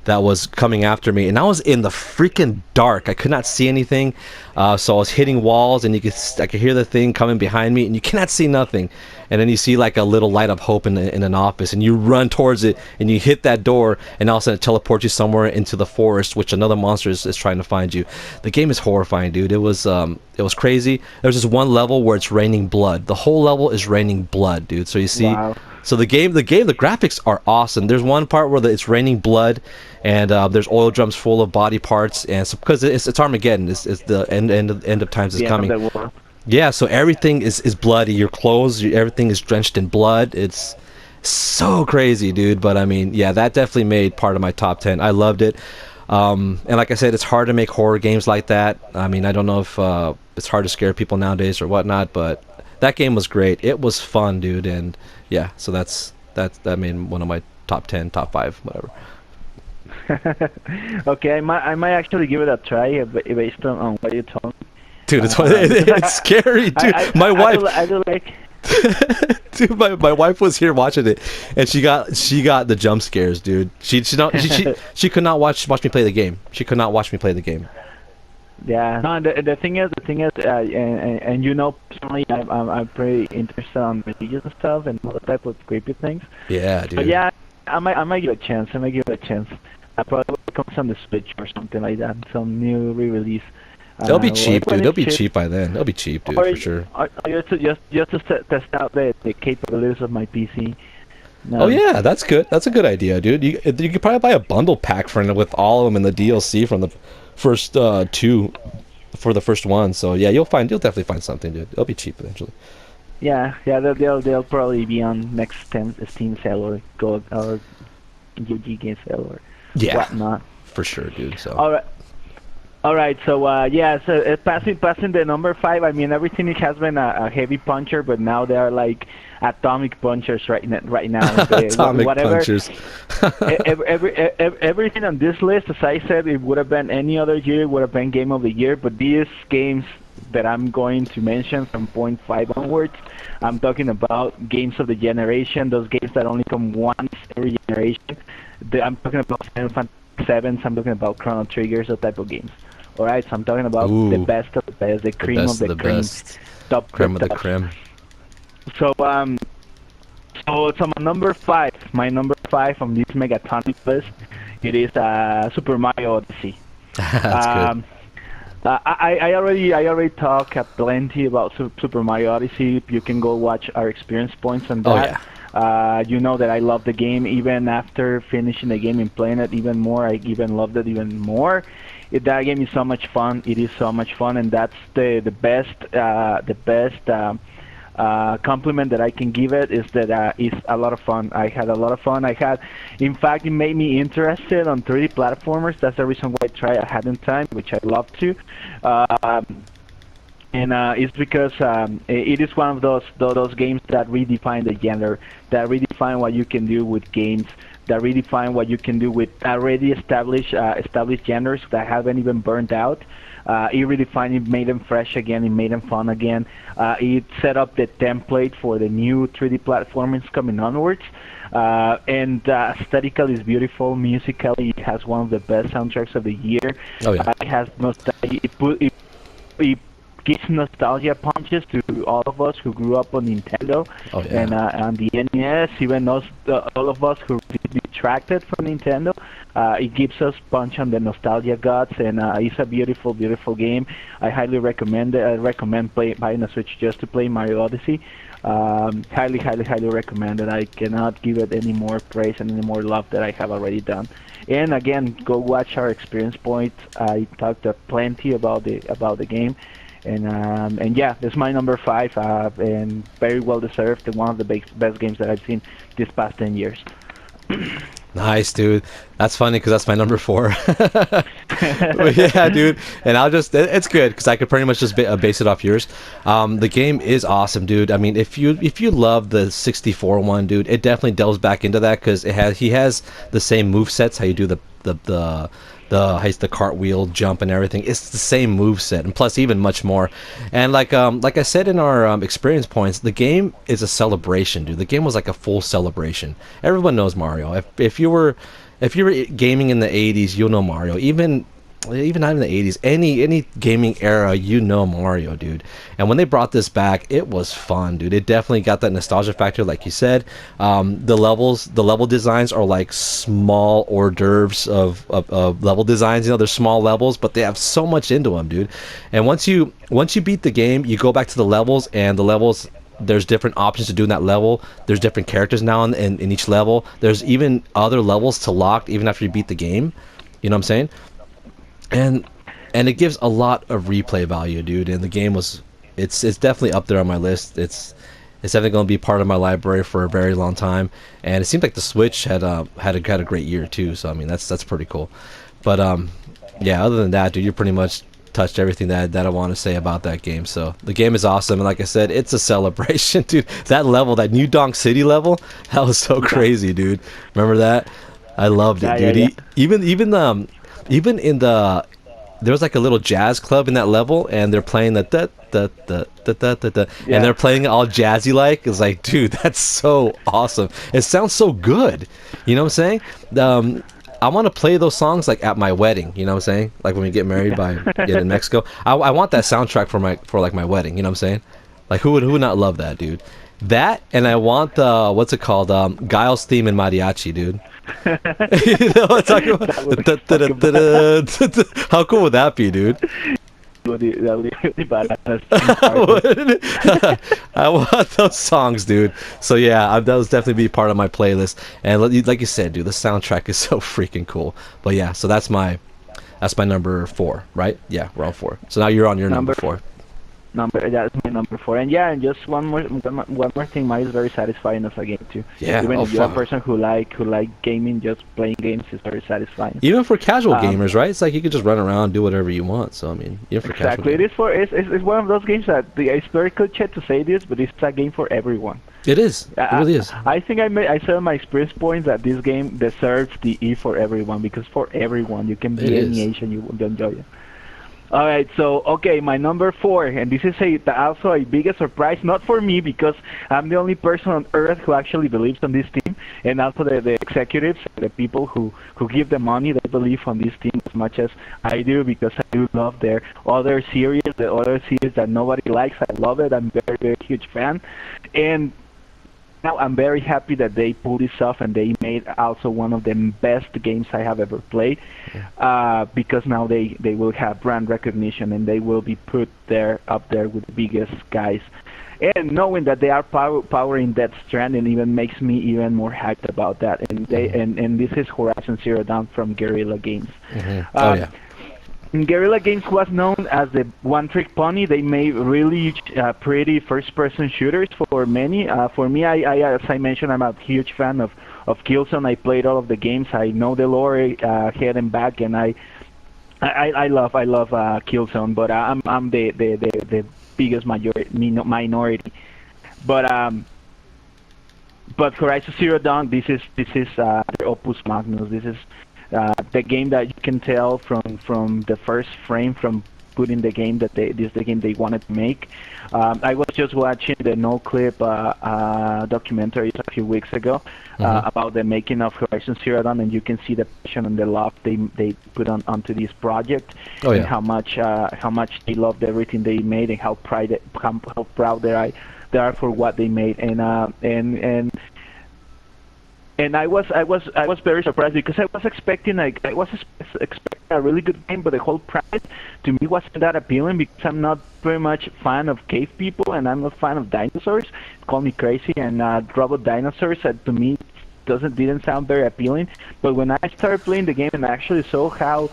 that was coming after me, and I was in the freaking dark. I could not see anything, so I was hitting walls, and I could hear the thing coming behind me, and you cannot see nothing. And then you see like a little light of hope in an office, and you run towards it, and you hit that door, and all of a sudden it teleports you somewhere into the forest, which another monster is trying to find you. The game is horrifying, dude. It was crazy. There's this one level where it's raining blood. The whole level is raining blood, dude. So you see. Wow. So the graphics are awesome. There's one part where it's raining blood, and there's oil drums full of body parts, and so, because it's Armageddon, it's the end of times is coming. Yeah, so everything is bloody. Your clothes, everything is drenched in blood. It's so crazy, dude. But I mean, yeah, that definitely made part of my top 10. I loved it. And like I said, it's hard to make horror games like that. I mean, I don't know if it's hard to scare people nowadays or whatnot, but that game was great. It was fun, dude. And yeah, so that made one of my top 10, top 5, whatever. Okay, I might actually give it a try based on what you told me. Dude, it's scary, dude. My wife. I do like. Dude, my wife was here watching it, and she got the jump scares, dude. She could not watch me play the game. She could not watch me play the game. Yeah. No, the thing is, and you know, personally, I'm pretty interested on religious stuff and all the type of creepy things. Yeah, dude. But yeah, I might give it a chance. I probably will come on the Switch or something like that, some new re-release. They'll be Like cheap, when dude. They'll it's be cheap, cheap by then. They'll be cheap, dude, or, for sure. or just to test out the capabilities of my PC. Oh Um, yeah, that's good. That's a good idea, dude. You could probably buy a bundle pack for it with all of them in the DLC from the first two for the first one. So yeah, you'll definitely find something, dude. It'll be cheap eventually. yeah, they'll probably be on next Steam sale or Go or GG game sale or Yeah, whatnot. for sure, dude. So All right. All right, so yeah, so passing the number 5. I mean, everything it has been a heavy puncher, but now they are like atomic punchers right now. atomic Whatever, punchers. everything on this list, as I said, it would have been any other year, it would have been game of the year. But these games that I'm going to mention from point 5 onwards, I'm talking about games of the generation. Those games that only come once every generation. I'm talking about Final Fantasy 7. I'm talking about Chrono Triggers, those type of games. All right, so I'm talking about the Ooh, best of the best, the the cream best of of the the cream, best. top Creme of the top. creme. So so my number 5 on this Megatonic list, it is Super Mario Odyssey. That's good. I already talked plenty about Super Mario Odyssey. You can go watch our experience points on Oh that. yeah. You know that I love the game. Even after finishing the game and playing it even more, I even loved it even more. That game is so much fun. It is so much fun, and that's the best compliment that I can give it is that it's a lot of fun. I had a lot of fun. In fact, it made me interested on 3D platformers. That's the reason why I try ahead in time, which I love to. And it's because it is one of those games that redefine the genre, that redefine what you can do with games, that redefine what you can do with already established genres that haven't even burned out. It redefined it, made them fresh again, it made them fun again. It set up the template for the new 3D platformers coming onwards. And aesthetically it's beautiful. Musically, it has one of the best soundtracks of the year. Oh yeah. It has it gives nostalgia punches to all of us who grew up on Nintendo Oh yeah. and on the NES, even all of us who detracted from Nintendo. It gives us punch on the nostalgia gods, and it's a beautiful, beautiful game. I highly recommend it. I recommend buying a Switch just to play Mario Odyssey. Highly, highly, highly recommend it. I cannot give it any more praise and any more love that I have already done. And again, go watch our experience point. I talked plenty about the game. And yeah, it's my number 5, and very well deserved, and one of the best games that I've seen this past 10 years. Nice, dude. That's funny because that's my number 4. But yeah, dude. And it's good because I could pretty much just base it off yours. The game is awesome, dude. I mean, if you love the 64 one, dude, it definitely delves back into that because he has the same move sets. How you do the cartwheel jump and everything. It's the same move set, and plus even much more. And like I said in our experience points, the game is a celebration, dude. The game was like a full celebration. Everyone knows Mario. If you were gaming in the 80s, you'll know Mario. Even not in the 80s, any gaming era, you know Mario, dude. And when they brought this back, it was fun, dude. It definitely got that nostalgia factor, like you said. The level designs are like small hors d'oeuvres of level designs. You know, they're small levels, but they have so much into them, dude. And once you beat the game, you go back to the levels, and the levels, there's different options to do in that level. There's different characters now in each level. There's even other levels to lock even after you beat the game. You know what I'm saying? And it gives a lot of replay value, dude. And the game it's definitely up there on my list. It's definitely going to be part of my library for a very long time. And it seems like the Switch had a great year too. So I mean that's pretty cool. But yeah, other than that, dude, you pretty much touched everything that I want to say about that game. So the game is awesome, and like I said, it's a celebration, dude. That level, that New Donk City level, that was so crazy, dude. Remember that? I loved it, dude. Yeah. Even in the there was like a little jazz club in that level, and they're playing the and they're playing it all jazzy like. It's like, dude, that's so awesome. It sounds so good. You know what I'm saying? I want to play those songs like at my wedding. You know what I'm saying? Like when we get married in Mexico. I want that soundtrack for like my wedding. You know what I'm saying? Like who would not love that, dude? That, and I want the what's it called? Guile's theme in mariachi, dude. You know what I'm talking about? How cool would that be, dude? that would be really bad. I want those songs, dude. So yeah, that was definitely be part of my playlist. And like you said, dude, the soundtrack is so freaking cool. But yeah, so that's my number 4, right? Yeah, we're on 4. So now you're on your number 4. That's my number 4. And yeah, and just one more thing, mine is very satisfying as a game too. Yeah, Even oh, if you're a fuck. person who like gaming, just playing games is very satisfying. Even for casual Um, gamers, right? It's like you can just run around, do whatever you want. So I mean, even for casual Exactly. It gamers. is for it's one of those games that it's very cliche to say this, but it's a game for everyone. It is. It really is. I think I said in my experience points that this game deserves the E for everyone, because for everyone you can It be is. any age and you will enjoy it. All right, so okay, my number 4, and this is also a biggest surprise, not for me because I'm the only person on earth who actually believes on this team, and also the executives, the people who give the money, they believe on this team as much as I do, because I do love their other series, the other series that nobody likes. I love it. I'm very, very huge fan, and now I'm very happy that they pulled this off and they made also one of the best games I have ever played, because now they will have brand recognition and they will be put up there with the biggest guys. And knowing that they are powering Death Stranding even makes me even more hyped about that. And and this is Horizon Zero Dawn from Guerrilla Games. Oh yeah. Guerrilla Games was known as the one-trick pony. They made really pretty first-person shooters for many. For me, as I mentioned, I'm a huge fan of Killzone. I played all of the games. I know the lore head and back, and I love Killzone. But I'm the biggest minority. But Horizon Zero Dawn, this is their opus magnus. This is the game that you can tell from the first frame, from putting the game that this is the game they wanted to make. I was just watching the No Clip documentary a few weeks ago about the making of Horizon Zero Dawn, and you can see the passion and the love they put onto this project, and how much they loved everything they made, and how proud they are for what they made, and I was very surprised because I was expecting a really good game, but the whole price to me wasn't that appealing because I'm not very much fan of cave people and I'm not a fan of dinosaurs. Call me crazy, and robot dinosaurs to me didn't sound very appealing. But when I started playing the game and I actually saw how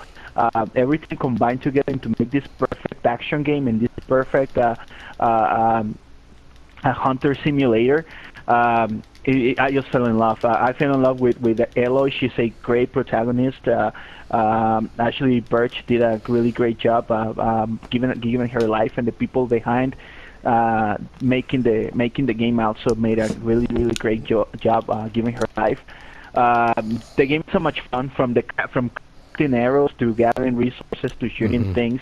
everything combined together to make this perfect action game and this perfect a hunter simulator. I just fell in love. I fell in love with Aloy. She's a great protagonist. Actually, Birch did a really great job giving her life, and the people behind making the game also made a really great job giving her life. The game is so much fun, from collecting arrows to gathering resources to shooting things.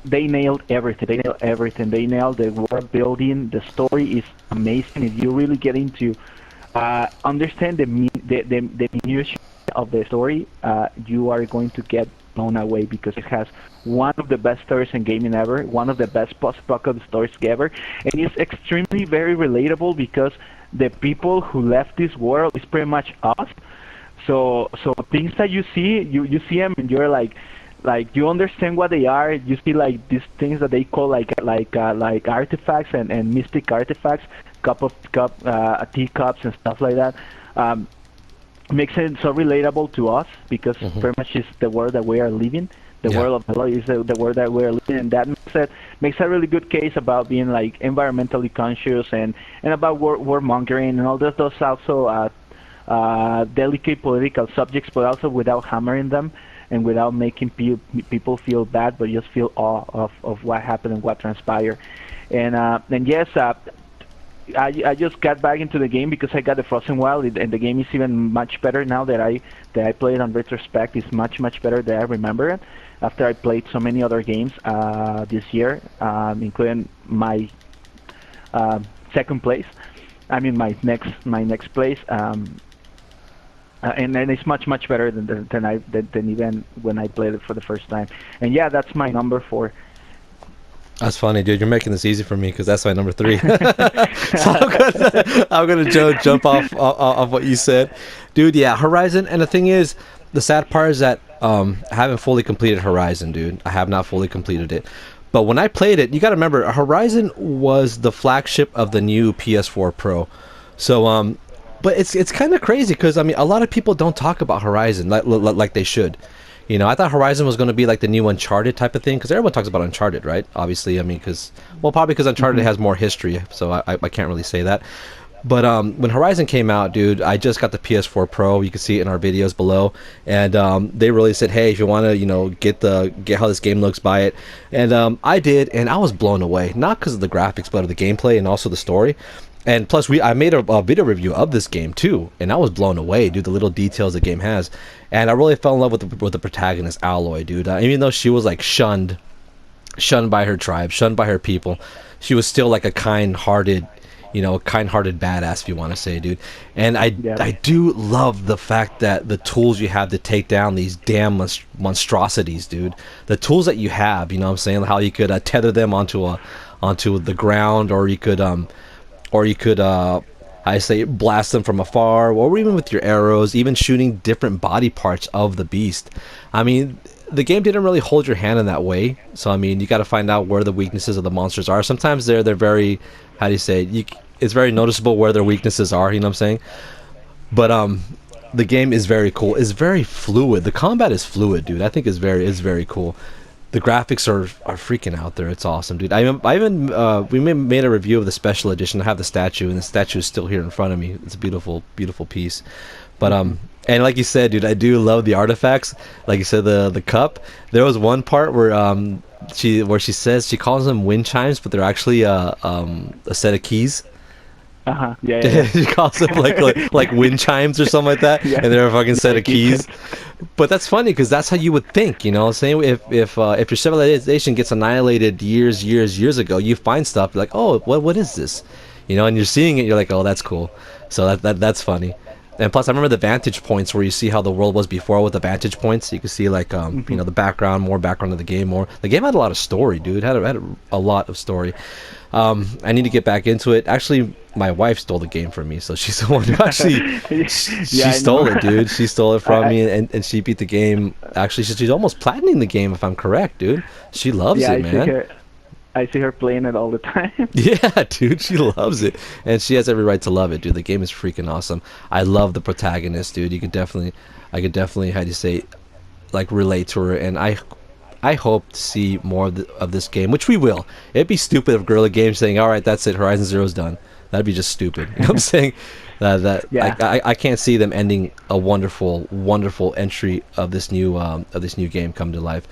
They nailed everything. They nailed the world building. The story is amazing. If you really get into understand the minutiae of the story, you are going to get blown away because it has one of the best stories in gaming ever, one of the best post-apocalypse stories ever, and it's extremely very relatable because the people who left this world is pretty much us. So things that you see, you see them and you're like you understand what they are. You see like these things that they call like artifacts and mystic artifacts, teacups and stuff like that. Makes it so relatable to us because very much is the world that we are living. The world of Aloy is the world that we are living, and that makes a really good case about being like environmentally conscious and about warmongering and all those also delicate political subjects, but also without hammering them and without making people feel bad, but just feel awe of what happened and what transpired. And yes, I just got back into the game because I got the Frozen Wild, and the game is even much better now that I play it on retrospect. It's much better than I remember it. After I played so many other games this year, including my second place. I mean my next place. And it's much better than even when I played it for the first time. And yeah, that's my number 4. That's funny, dude. You're making this easy for me because that's my number 3. So I'm gonna jump off what you said, dude. Yeah, Horizon. And the thing is, the sad part is that I haven't fully completed Horizon, dude. I have not fully completed it. But when I played it, you got to remember, Horizon was the flagship of the new PS4 Pro. So but it's kind of crazy because I mean, a lot of people don't talk about Horizon like they should. You know, I thought Horizon was going to be like the new Uncharted type of thing because everyone talks about Uncharted, right? Obviously, I mean, because well, probably because Uncharted has more history, so I can't really say that. But when Horizon came out, dude, I just got the PS4 Pro. You can see it in our videos below, and they really said, "Hey, if you want to, you know, get how this game looks, buy it." And I did, and I was blown away. Not because of the graphics, but of the gameplay and also the story. And plus, I made a video review of this game too, and I was blown away, dude. The little details the game has, and I really fell in love with the protagonist, Aloy, dude. Even though she was like shunned by her tribe, shunned by her people, she was still like a kind-hearted, you know, kind-hearted badass, if you want to say, dude. And I do love the fact that the tools you have to take down these damn monstrosities, dude. The tools that you have, you know what I'm saying? How you could tether them onto the ground, or you could I say blast them from afar, or even with your arrows, even shooting different body parts of the beast. I mean, the game didn't really hold your hand in that way. So I mean, you got to find out where the weaknesses of the monsters are. Sometimes they're very, how do you say it? It's very noticeable where their weaknesses are. You know what I'm saying? But the game is very cool. It's very fluid. The combat is fluid, dude. I think it's very cool. The graphics are freaking out there. It's awesome, dude. I even we made a review of the special edition. I have the statue, and the statue is still here in front of me. It's a beautiful piece. But and like you said, dude, I do love the artifacts. Like you said, the cup. There was one part where she says she calls them wind chimes, but they're actually a set of keys. Yeah. She calls them like wind chimes or something like that, Yeah. and they're a fucking set of keys. But that's funny because that's how you would think, you know. Saying if your civilization gets annihilated years ago, you find stuff like, oh, what is this, you know, and you're seeing it, you're like, oh, that's cool. So that's funny. And plus, I remember the vantage points where you see how the world was before with the vantage points. You can see like you know, more background of the game. The game had a lot of story, dude. Had a lot of story. I need to get back into it. Actually, my wife stole the game from me, so she's the one who actually she stole it, dude. She stole it from me, and she beat the game. Actually, she's almost platining the game, if I'm correct, dude. She loves it, man. I see her playing it all the time. Yeah, dude, she loves it, and she has every right to love it, dude. The game is freaking awesome. I love the protagonist, dude. I could definitely, how do you say, like, relate to her, and I hope to see more of this game, which we will. It'd be stupid if Guerrilla Games saying, "All right, that's it, Horizon Zero's done." That'd be just stupid. You know what I'm saying? Yeah. I can't see them ending a wonderful entry of this new game come to life,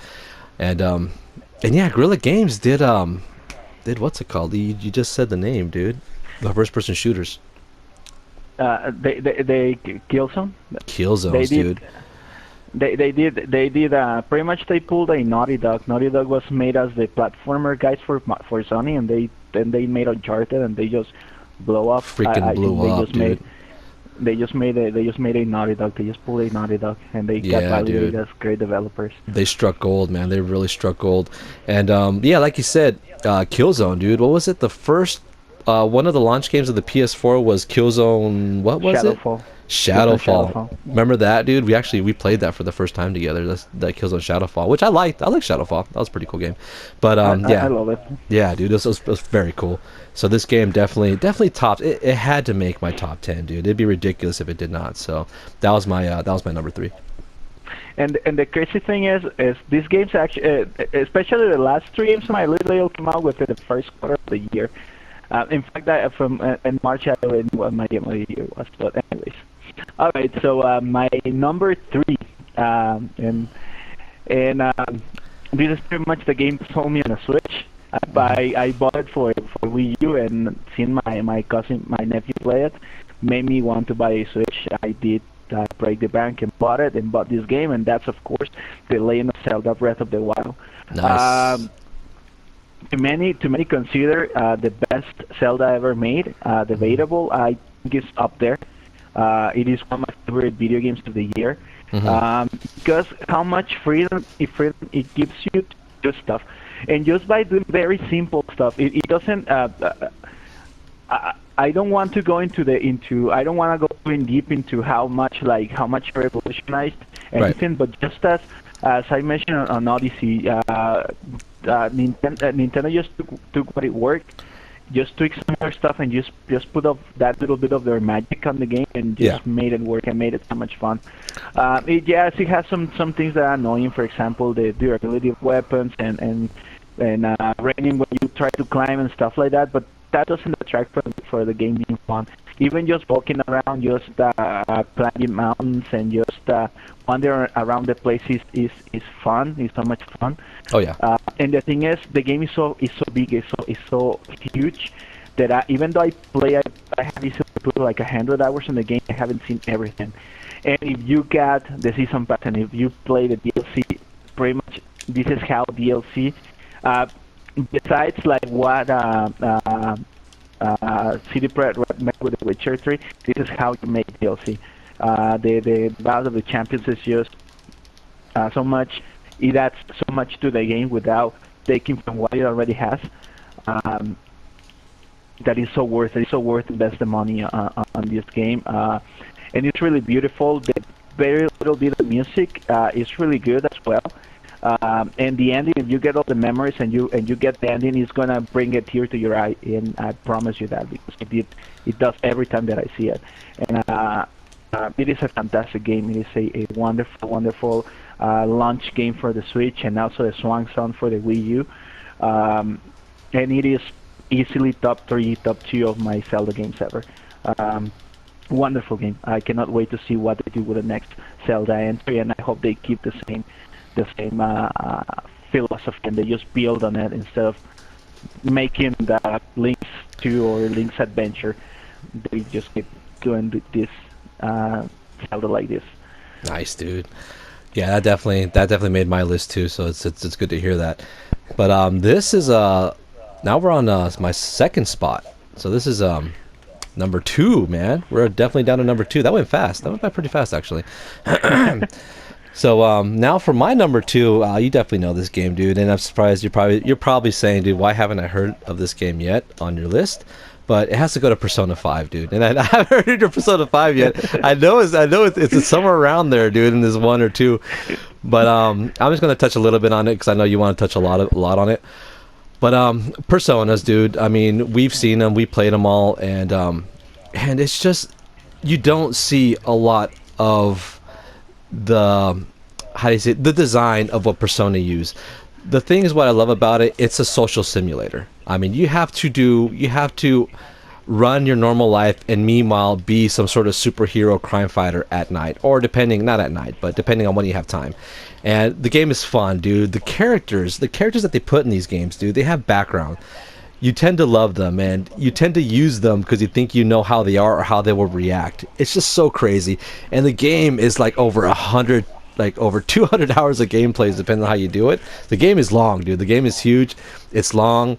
and yeah, Guerrilla Games did what's it called? You just said the name, dude. The first person shooters. They Killzone. Killzones, dude. They did pretty much they pulled a Naughty Dog. Naughty Dog was made as the platformer guys for Sony, and they made Uncharted, and they just blow up. Freaking blew up, dude. They just made a Naughty Dog. They just pulled a Naughty Dog, and they got validated as great developers. They struck gold, man. They really struck gold. And yeah, like you said, Killzone, dude. What was it? The first one of the launch games of the PS4 was Killzone. What was Shadowfall. it? Shadowfall. Remember that, dude? We played that for the first time together. That Killzone Shadowfall, which I liked. I like Shadowfall. That was a pretty cool game. But yeah, I love it. Yeah, dude, it was very cool. So this game definitely topped. It had to make my top 10, dude. It'd be ridiculous if it did not. So that was my number 3. And the crazy thing is these games actually, especially the last 3 games my list, they all came out within the first quarter of the year. In fact, from in March I already knew what my game of the year was. But anyways, all right. So my number 3, and this is pretty much the game sold me on a Switch. I bought it for Wii U, and seeing my nephew play it made me want to buy a Switch. I did break the bank and bought it, and bought this game, and that's of course The Legend of Zelda: Breath of the Wild. Nice. To many consider the best Zelda ever made. Debatable. I think it's up there. It is one of my favorite video games of the year. Because how much freedom it gives you to do stuff, and just by doing very simple stuff, it doesn't. I don't want to go I don't want to go in deep into how much revolutionized Right. anything. But just as I mentioned on Odyssey, Nintendo just took what it worked, just tweaked some more stuff, and just put up that little bit of their magic on the game, and just Yeah. made it work and made it so much fun. Yes, it has some things that are annoying. For example, the durability of weapons and raining when you try to climb and stuff like that. But that doesn't detract for the game being fun. Even just walking around, just climbing mountains and just wandering around the place is fun. It's so much fun. Oh yeah. And the thing is, the game is so big, it's so huge that even though I have easily put like 100 hours in the game, I haven't seen everything. And if you get the season pass and if you play the DLC, pretty much this is how DLC. Besides like what CD Projekt made with The Witcher 3, this is how you make DLC. The Battle of the Champions is just so much. It adds so much to the game without taking from what it already has. That is so worth it. It's so worth invest the money on this game, and it's really beautiful. The very little bit of music is really good as well. And the ending, if you get all the memories and you get the ending, it's gonna bring a tear to your eye, and I promise you that, because it does every time that I see it. And it is a fantastic game. It is a wonderful launch game for the Switch, and also a swan song for the Wii U. And it is easily top 3, top 2 of my Zelda games ever. Wonderful game. I cannot wait to see what they do with the next Zelda entry, and I hope they keep the same philosophy, and they just build on it instead of making the Link's 2 or Link's Adventure. They just keep doing this Zelda like this. Nice, dude. Yeah, that definitely made my list too. So it's good to hear that. But this is now we're on my second spot. So this is number 2, man. We're definitely down to number 2. That went fast. That went by pretty fast, actually. So now for my number 2, you definitely know this game, dude. And I'm surprised you're probably saying, dude, why haven't I heard of this game yet on your list? But it has to go to Persona 5, dude. And I haven't heard of Persona 5 yet. I know it's somewhere around there, dude, in this 1 or 2. But I'm just gonna touch a little bit on it because I know you want to touch a lot on it. But Personas, dude. I mean, we've seen them, we played them all, and it's just, you don't see a lot of the, how do you say it, the design of what Persona use. The thing is, what I love about it, it's a social simulator. I mean, you have to run your normal life and meanwhile be some sort of superhero crime fighter at night, or not at night, but depending on when you have time. And the game is fun, dude. The characters that they put in these games, dude, they have background. You tend to love them, and you tend to use them because you think you know how they are or how they will react. It's just so crazy. And the game is like over 200 hours of gameplay, depending on how you do it. The game is long, dude. The game is huge. It's long,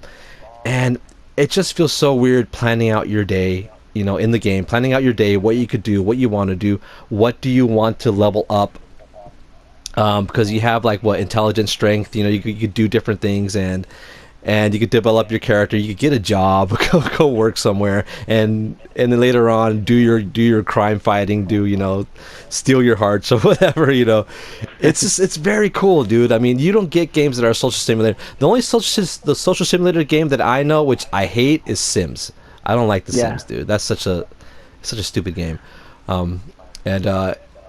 and it just feels so weird planning out your day, in the game, planning out your day, what you could do, what you want to do, what do you want to level up, because you have like intelligence, strength, you could do different things, and you could develop your character. You could get a job, go work somewhere, and then later on do your crime fighting, steal your hearts or whatever. It's very cool, dude. I mean, you don't get games that are social simulator. The only social simulator game that I know, which I hate, is Sims. I don't like the Sims, dude. That's such a stupid game,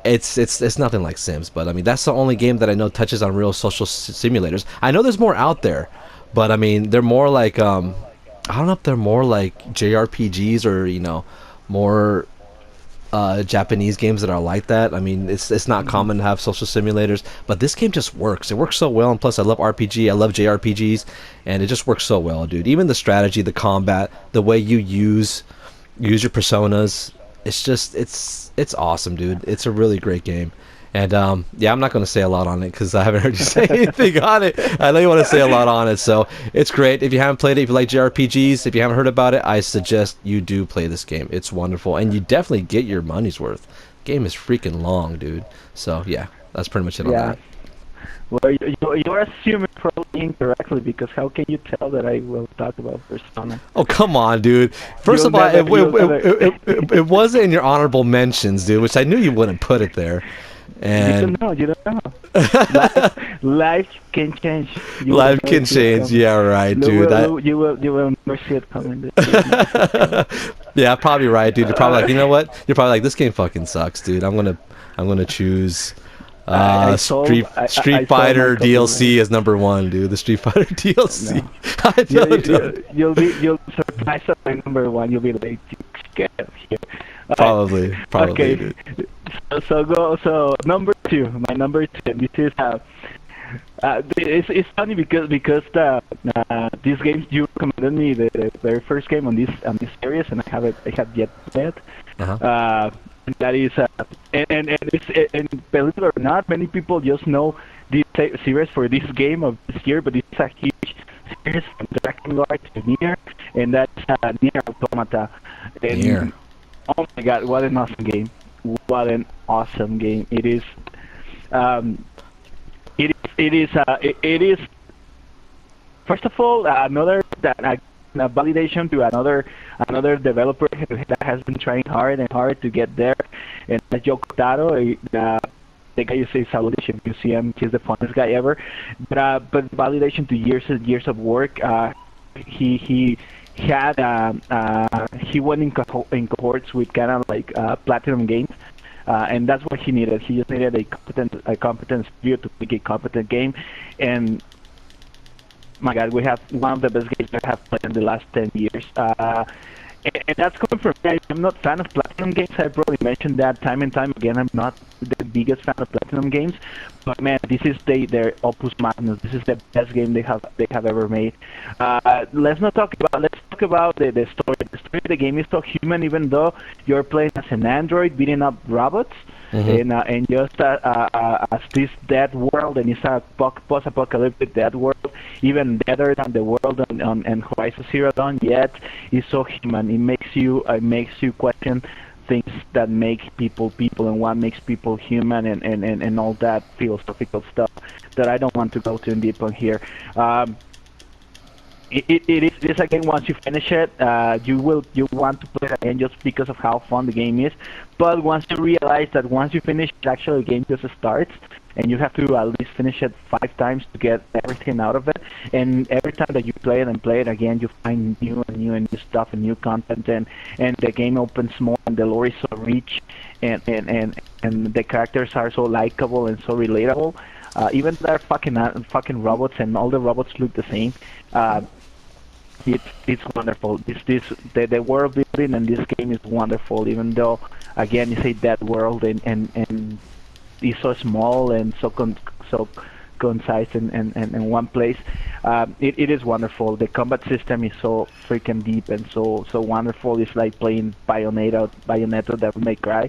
it's nothing like Sims. But I mean, that's the only game that I know touches on real social simulators. I know there's more out there. But I mean, they're more like I don't know if they're more like JRPGs or more Japanese games that are like that. I mean, it's not common to have social simulators, but this game just works. It works so well, and plus I love RPG. I love JRPGs, and it just works so well, dude. Even the strategy, the combat, the way you use your personas, it's awesome, dude. It's a really great game. And I'm not going to say a lot on it because I haven't heard you say anything on it. I know you want to say a lot on it, so it's great. If you haven't played it, if you like JRPGs, if you haven't heard about it, I suggest you do play this game. It's wonderful, and you definitely get your money's worth. The game is freaking long, dude. So yeah, that's pretty much it on that. Well, you're assuming probably incorrectly, because how can you tell that I will talk about Persona? Oh, come on, dude. First of all, it wasn't in your honorable mentions, dude, which I knew you wouldn't put it there. You And don't know. You don't know. Life can change. You will life never can see it change. coming. Yeah, right, You dude. will never see it coming. You will never see it coming. Yeah, probably right, dude. You're probably like, you know what? You're probably like, this game fucking sucks, dude. I'm gonna choose Street I sold my Fighter copy, man. DLC as number one, dude. The Street Fighter DLC. No. I don't. You'll surprise at my number one. You'll be like, get out of here. Alright. Probably, Okay. dude. So number two. My number two. This is it's funny because these games you recommended me the very first game on this series, and I have yet to play it. Uh-huh. And that is and believe it or not, many people just know this series for this game of this year, but it's a huge series from Dragon Guard to Nier, and that's Nier Automata. And Nier. oh my God, what an awesome game! What an awesome game! It is. It is. First of all, another validation to another developer that has been trying hard and hard to get there, and that's Yoko Taro. The guy you say Salvation Museum, he's the funnest guy ever. But validation to years and years of work. He had he went in cohorts with kind of like Platinum Games. And that's what he needed. He just needed a competent studio to make a competent game. And my God, we have one of the best games I have played in the last 10 years. And that's coming from me. I'm not a fan of Platinum games. I probably mentioned that time and time again. I'm not the biggest fan of Platinum games, but man, this is their opus magnus. This is the best game they have ever made. Let's talk about the story. The story of the game is so human, even though you're playing as an android beating up robots. Mm-hmm. And just as this dead world, and it's a post-apocalyptic dead world, even deader than the world on Horizon Zero Dawn. Yet it's so human. It makes you question things that make people and what makes people human, and all that philosophical stuff that I don't want to go too deep on here. It is again, once you finish it, you want to play it again just because of how fun the game is. But once you realize that once you finish it, actually the game just starts, and you have to at least finish it 5 times to get everything out of it. And every time that you play it again, you find new stuff and new content, and the game opens more, and the lore is so rich, and the characters are so likable and so relatable. Even they're fucking robots, and all the robots look the same. It's wonderful. The world building in this game is wonderful. Even though, again, it's a dead world, and it's so small and so concise in one place. It is wonderful. The combat system is so freaking deep and so wonderful. It's like playing Bayonetta that will make cry.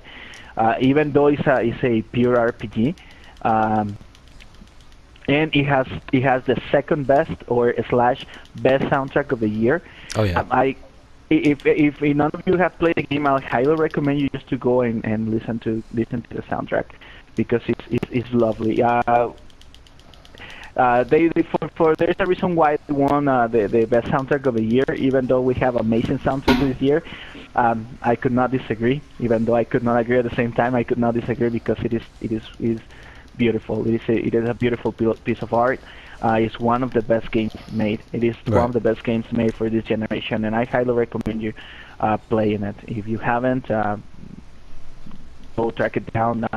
Even though it's a pure RPG. And it has the second best or slash best soundtrack of the year. Oh yeah. If none of you have played the game, I highly recommend you just to go and listen to the soundtrack, because it's lovely. There's a reason why they won the best soundtrack of the year, even though we have amazing soundtracks this year. I could not disagree, even though I could not agree at the same time. I could not disagree because it is beautiful. It is a beautiful piece of art. It's one of the best games made. It is one of the best games made for this generation, and I highly recommend you playing it. If you haven't, go track it down.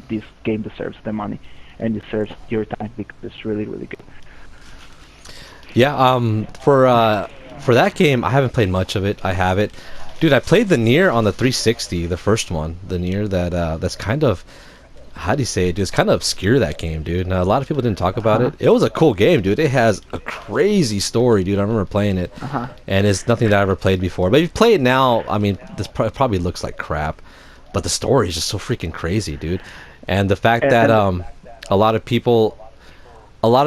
This game deserves the money and deserves your time, because it's really, really good. Yeah. For that game, I haven't played much of it. I have it, dude. I played the Nier on the 360, the first one. The Nier that's kind of, how do you say it, dude? It's kind of obscure, that game, dude. Now, a lot of people didn't talk about it. It was a cool game, dude. It has a crazy story, dude. I remember playing it, and it's nothing that I ever played before. But if you play it now, I mean, this probably looks like crap, but the story is just so freaking crazy, dude. And the fact that a lot of people, I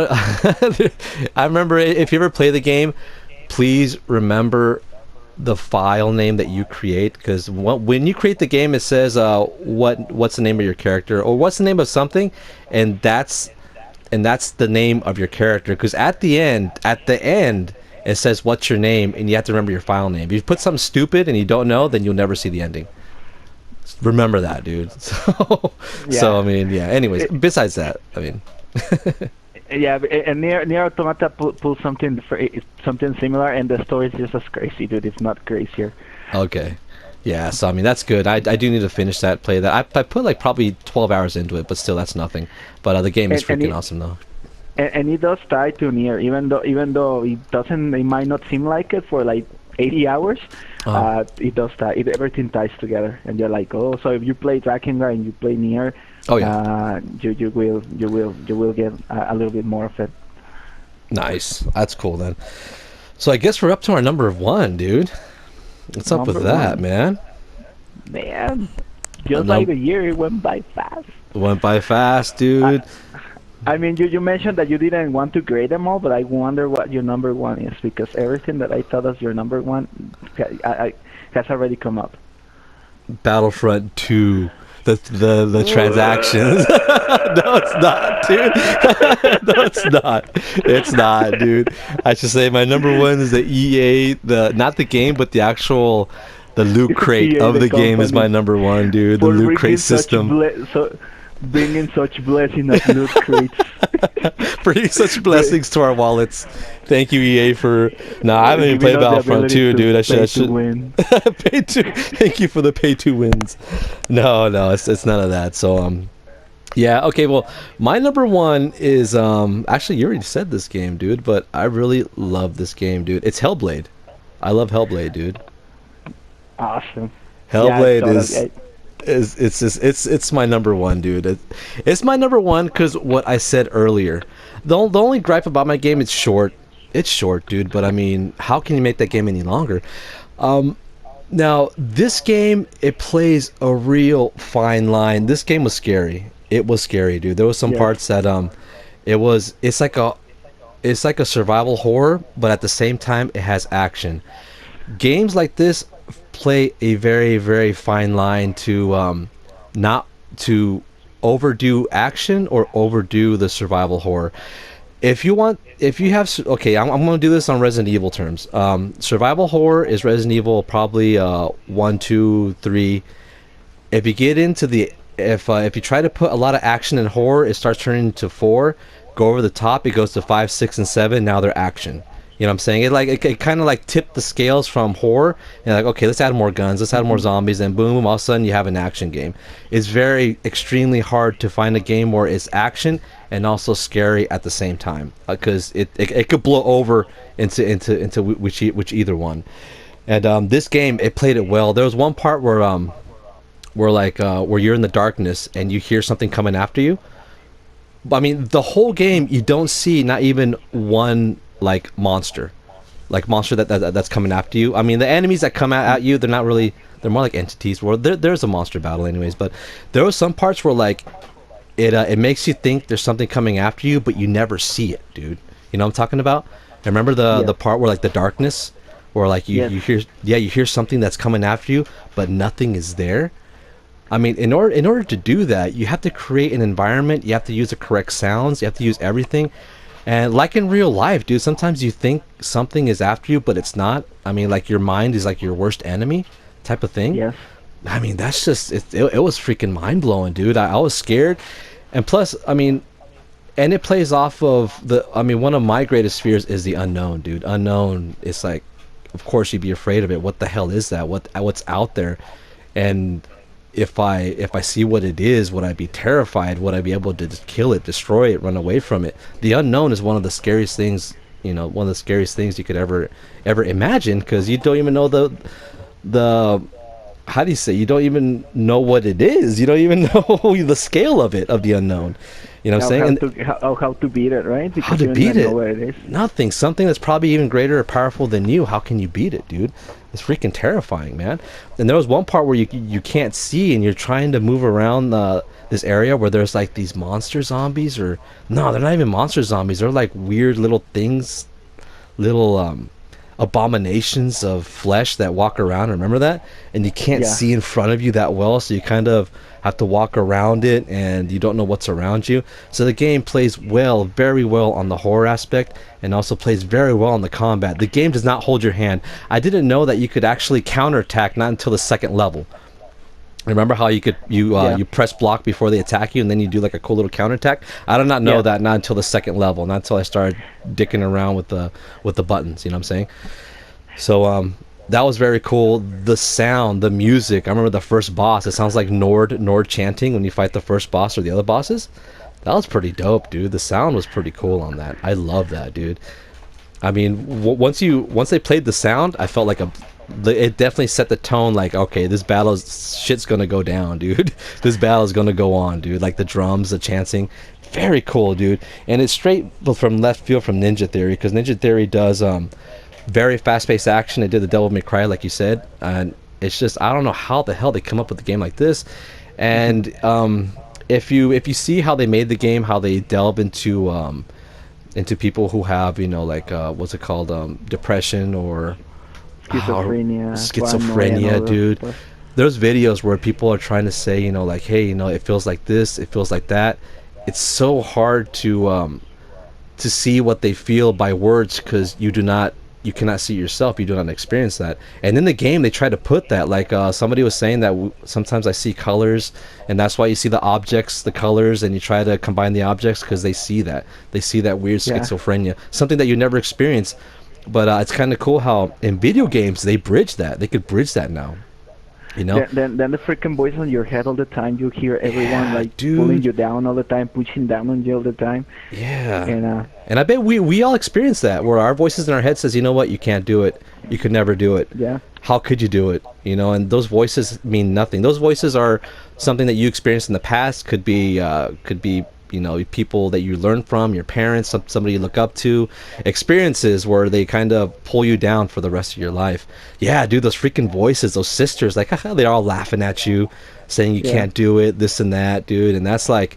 remember, if you ever play the game, please remember the file name that you create, because when you create the game, it says what's the name of your character, or what's the name of something, and that's the name of your character, because at the end it says what's your name, and you have to remember your file name. If you put something stupid and you don't know, then you'll never see the ending. Remember that, dude. So I Yeah. mean, yeah. Anyways, It, besides that, I mean, yeah, and near Automata pull something something similar, and the story is just as crazy, dude. If not crazier. okay. Yeah, so I mean that's good. I do need to finish that, play that. I put like probably 12 hours into it, but still that's nothing. But the game is And freaking awesome though. and it does tie to near, even though it might not seem like it for like 80 hours. Oh, It does tie. Everything ties together, and you're like, oh, so if you play Drakengard and you play near, oh yeah. you will get a little bit more of it. Nice. That's cool then. So I guess we're up to our number one, dude. What's up with Number that, one, man? man. A Just like num- the year, it went by fast. Went by fast, I, dude. I mean, you mentioned that you didn't want to grade them all, but I wonder what your number one is because everything that I thought was your number one has already come up. Battlefront 2. The transactions. No, it's not, dude. No, it's not. It's not, dude. I should say my number one is the EA, the not the game, but the actual the loot crate EA, of the the game is my company, number one, dude. The for loot crate bringing such system. bringing such blessing of loot crates. Bringing such blessings to our wallets. Thank you, EA, for. No, I haven't even Giving played us the Battlefront ability 2, to dude. I pay to should. win. Pay to. Thank you for the pay to wins. No, it's none of that. So yeah, okay. Well, my number one is actually you already said this game, dude, but I really love this game, dude. It's Hellblade. I love Hellblade, dude. Awesome. Yeah, I Hellblade thought of is it. it's just it's my number one, dude. It's my number one because what I said earlier. The only gripe about my game, it's short. It's short, dude. But I mean, how can you make that game any longer? Now this game, it plays a real fine line. This game was scary. It was scary, dude. There was some Yes. parts that it's like a survival horror, but at the same time it has action. Games like this play a very very fine line to not to overdo action or overdo the survival horror. If you have okay, I'm going to do this on Resident Evil terms. Survival horror is Resident Evil probably 1 2 3. If you get into the if you try to put a lot of action and horror, it starts turning into 4. Go over the top, it goes to 5 6 and 7. Now they're action. You know what I'm saying? It kind of like tipped the scales from horror and like, okay, let's add more guns, let's add more zombies, and boom, all of a sudden you have an action game. It's very extremely hard to find a game where it's action and also scary at the same time because it could blow over into which either one. And this game, it played it well. There was one part where you're in the darkness and you hear something coming after you. I mean, the whole game you don't see not even one like monster that's coming after you. I mean, the enemies that come at you, they're not really, they're more like entities. Well, there's a monster battle anyways, but there was some parts where like it makes you think there's something coming after you, but you never see it, dude. You know what I'm talking about? And remember Yeah. the part where like the darkness, where like Yes. you hear something that's coming after you, but nothing is there. I mean, in order to do that, you have to create an environment. You have to use the correct sounds. You have to use everything. And like in real life, dude, sometimes you think something is after you, but it's not. I mean, like your mind is like your worst enemy, type of thing. Yes. I mean, that's just it was freaking mind blowing, dude. I was scared, and plus, I mean, and it plays off of the. I mean, one of my greatest fears is the unknown, dude. Unknown. It's like, of course, you'd be afraid of it. What the hell is that? What's out there? And if I see what it is, would I be terrified? Would I be able to just kill it, destroy it, run away from it? The unknown is one of the scariest things, you know, one of the scariest things you could ever imagine, because you don't even know the how do you say, you don't even know what it is. You don't even know the scale of it, of the unknown. You know what I'm saying? How to beat it, right? How Because to you don't beat even it? know what it is. Nothing. Something that's probably even greater or powerful than you. How can you beat it, dude? It's freaking terrifying, man. And there was one part where you can't see, and you're trying to move around this area where there's like these monster zombies, or no, they're not even monster zombies. They're like weird little things, little abominations of flesh that walk around. Remember that? And you can't Yeah. see in front of you that well, so you kind of have to walk around it, and you don't know what's around you. So the game plays well, very well on the horror aspect, and also plays very well on the combat. The game does not hold your hand. I didn't know that you could actually counterattack not until the second level. Remember how Yeah. you press block before they attack you, and then you do like a cool little counterattack? I did not know Yeah. that not until the second level, not until I started dicking around with the buttons. You know what I'm saying? So that was very cool. The sound, the music. I remember the first boss. It sounds like Nord chanting when you fight the first boss or the other bosses. That was pretty dope, dude. The sound was pretty cool on that. I love that, dude. I mean, once they played the sound, I felt like it definitely set the tone. Like, okay, this battle's shit's gonna go down, dude. This battle's gonna go on, dude. Like the drums, the chanting, very cool, dude. And it's straight from left field from Ninja Theory, because Ninja Theory does very fast-paced action. They did the Devil May Cry, like you said, and it's just I don't know how the hell they come up with a game like this. Hmm. And if you see how they made the game, how they delve into people who have, like, what's it called, depression or Schizophrenia, paranoia, and schizophrenia, all that dude. stuff. There's videos where people are trying to say, like, hey, it feels like this, it feels like that. It's so hard to see what they feel by words, because you cannot see yourself, you do not experience that. And in the game they try to put that, like, somebody was saying that sometimes I see colors, and that's why you see the objects, the colors, and you try to combine the objects because they see that weird Yeah. schizophrenia, something that you never experience. But it's kind of cool how in video games they could bridge that now, you know. Then the freaking voice on your head all the time. You hear everyone Yeah, like pulling dude. you down all the time, pushing down on you all the time. Yeah. And And I bet we all experience that, where our voices in our head says, you know what, you can't do it. You could never do it. yeah, How could you do it? And those voices mean nothing. Those voices are something that you experienced in the past. Could be people that you learn from, your parents, somebody you look up to. Experiences where they kind of pull you down for the rest of your life. Yeah, dude, those freaking voices, those sisters, like, haha, they're all laughing at you, saying you yeah, can't do it, this and that, dude. And that's like,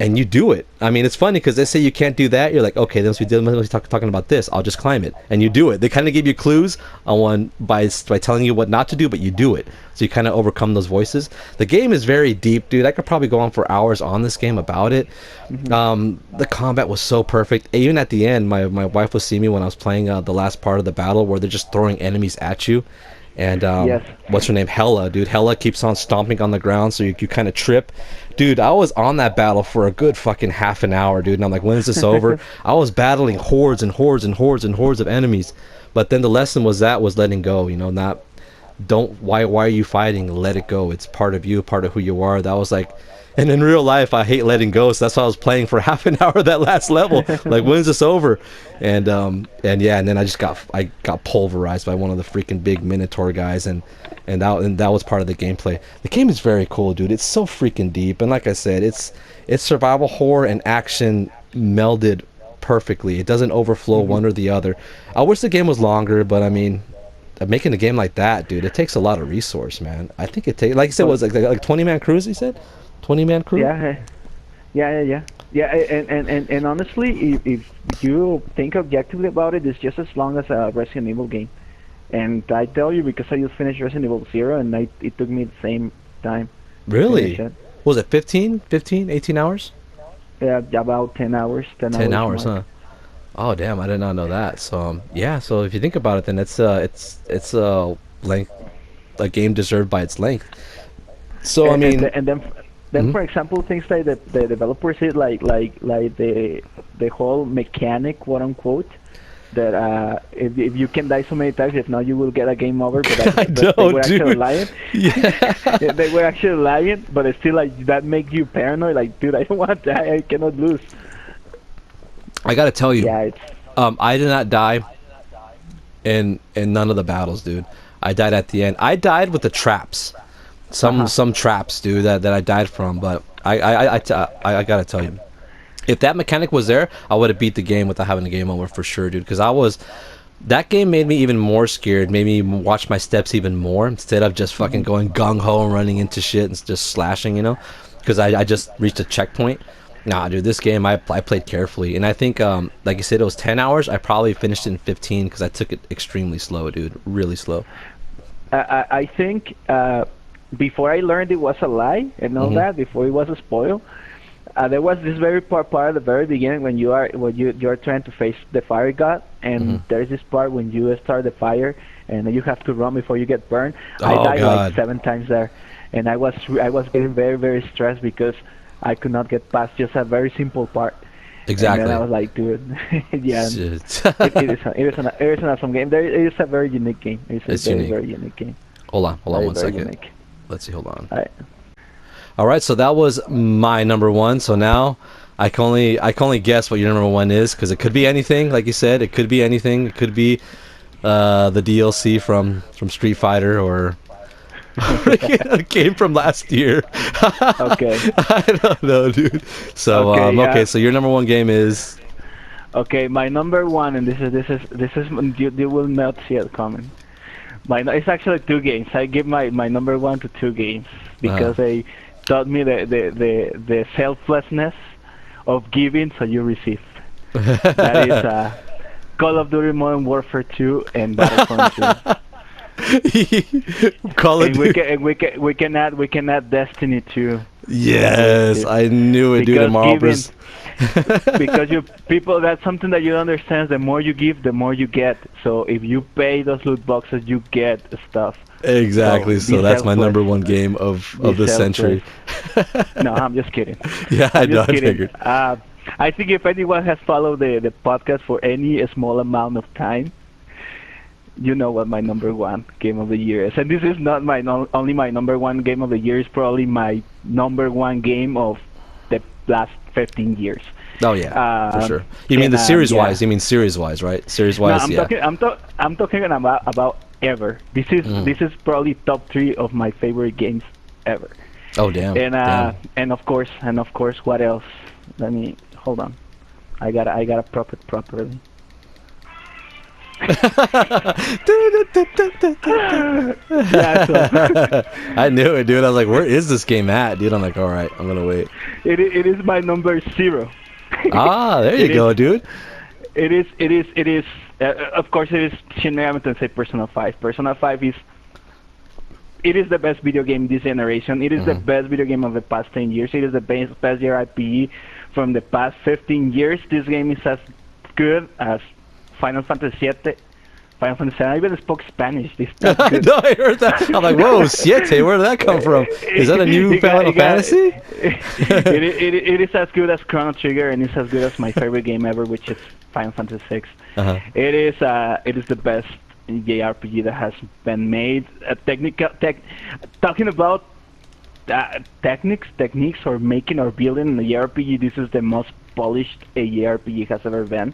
and you do it. I mean, it's funny because they say you can't do that. You're like, okay, then we did. Talking about this. I'll just climb it, and you do it. They kind of give you clues on one by telling you what not to do, but you do it. So you kind of overcome those voices. The game is very deep, dude. I could probably go on for hours on this game about it. hmm, The combat was so perfect. Even at the end, my wife was seeing me when I was playing the last part of the battle where they're just throwing enemies at you. And yes, what's her name? Hella, dude. Hella keeps on stomping on the ground, so you kind of trip. Dude, I was on that battle for a good fucking half an hour, dude. And I'm like, when is this over? I was battling hordes and hordes and hordes and hordes of enemies. But then the lesson was letting go. Not don't why are you fighting? Let it go. It's part of you, part of who you are. That was like, and in real life, I hate letting go, so that's why I was playing for half an hour that last level. Like, when's this over? And yeah, and then I got pulverized by one of the freaking big Minotaur guys, and that was part of the gameplay. The game is very cool, dude. It's so freaking deep, and like I said, it's survival horror and action melded perfectly. It doesn't overflow hmm, one or the other. I wish the game was longer, but I mean, making a game like that, dude, it takes a lot of resource, man. I think it takes, like you said, but was like 20-man crews. You said 20-man crew. yeah, yeah. And honestly, if you think objectively about it, it's just as long as a Resident Evil game. And I tell you because I just finished Resident Evil Zero, and it took me the same time to finish Really? it. Was it 15, 18 hours? Yeah, about 10 hours, 10 hours hours, mark. huh? Oh damn, I did not know that. So yeah, so if you think about it, then it's a length, a game deserved by its length. So I mean, And then mhm. for example, things like the developers say like the whole mechanic, quote unquote, that if you can die so many times, if not, you will get a game over. I But they know, were actually dude. lying. Yeah. Yeah, they were actually lying, but it's still like that makes you paranoid. Like, dude, I don't want to die. I cannot lose. I gotta tell you, Yeah, it's. I did not die in none of the battles, dude. I died at the end. I died with the traps, some Uh-huh. some traps, dude, that I died from. But I gotta tell you, if that mechanic was there, I would have beat the game without having a game over for sure, dude. Because that game made me even more scared, made me watch my steps even more instead of just fucking Mhm. going gung ho and running into shit and just slashing, because I just reached a checkpoint. Nah, dude, this game I played carefully, and I think like you said, it was 10 hours. I probably finished it in 15 because I took it extremely slow, dude, really slow. I think before I learned it was a lie and all Hmm. that, before it was a spoil, There was this very part at the very beginning when you're trying to face the fire god, and there's this part when you start the fire and you have to run before you get burned. I Oh died like God. 7 times there, and I was getting very very stressed because I could not get past just a very simple part. And then I Exactly. was like, dude, yeah, Shit. it is an awesome game. It is a very unique game. It's a It's very unique. very unique game. Hold on Very one very second. unique. Let's see. Hold on. All right. All right, so that was my number one. So now I can only guess what your number one is because it could be anything, like you said. It could be anything. It could be the DLC from Street Fighter or a game from last year. Okay. I don't know, dude. So Okay. okay, so your number one game is Okay, my number one, and this is you will not see it coming. It's actually 2 games. I give my number one to 2 games because they taught me the selflessness of giving so you receive. That is Call of Duty Modern Warfare 2 and Battlefront 2. Call of And we Duty. can we can add Destiny 2. Yes, I knew it, dude. Because And Marlboro's. because you people that's something that you don't understand. The more you give, the more you get. So if you pay those loot boxes, you get stuff. Exactly. So So be that's my number selfless. one game of Be the century. No, I'm just kidding. Yeah, I I'm know. just I kidding. figured. I think if anyone has followed the podcast for any small amount of time, you know what my number one game of the year is. And this is not only my number one game of the year. It's probably my number one game of the last 15 years. Oh yeah, for Um, sure. You mean and, the series yeah. wise? You mean series wise, right? Series No, wise, I'm yeah. talking about ever. This is probably top 3 of my favorite games ever. Oh damn. And Damn. and of course, what else? Let me hold on. I gotta prop it properly. Yeah, so I knew it, dude. I was like, where is this game at, dude? I'm like, all right, I'm gonna wait. it is my number 0. Ah, there you It go, is dude. it is of course it is Shin Megami Tensei Persona 5. Persona 5 is the best video game this generation. It is the best video game of the past 10 years. It is the best JRPG from the past 15 years. This game is as good as Final Fantasy VII. Final Fantasy VII. I even spoke Spanish. This that's I good. know, I heard that. I'm like, whoa, siete, where did that come from? Is that a new Final Fantasy? It is as good as Chrono Trigger, and it's as good as my favorite game ever, which is Final Fantasy VI. Uh-huh. It is the best JRPG that has been made. Talking about techniques or making or building a JRPG, this is the most polished a JRPG has ever been.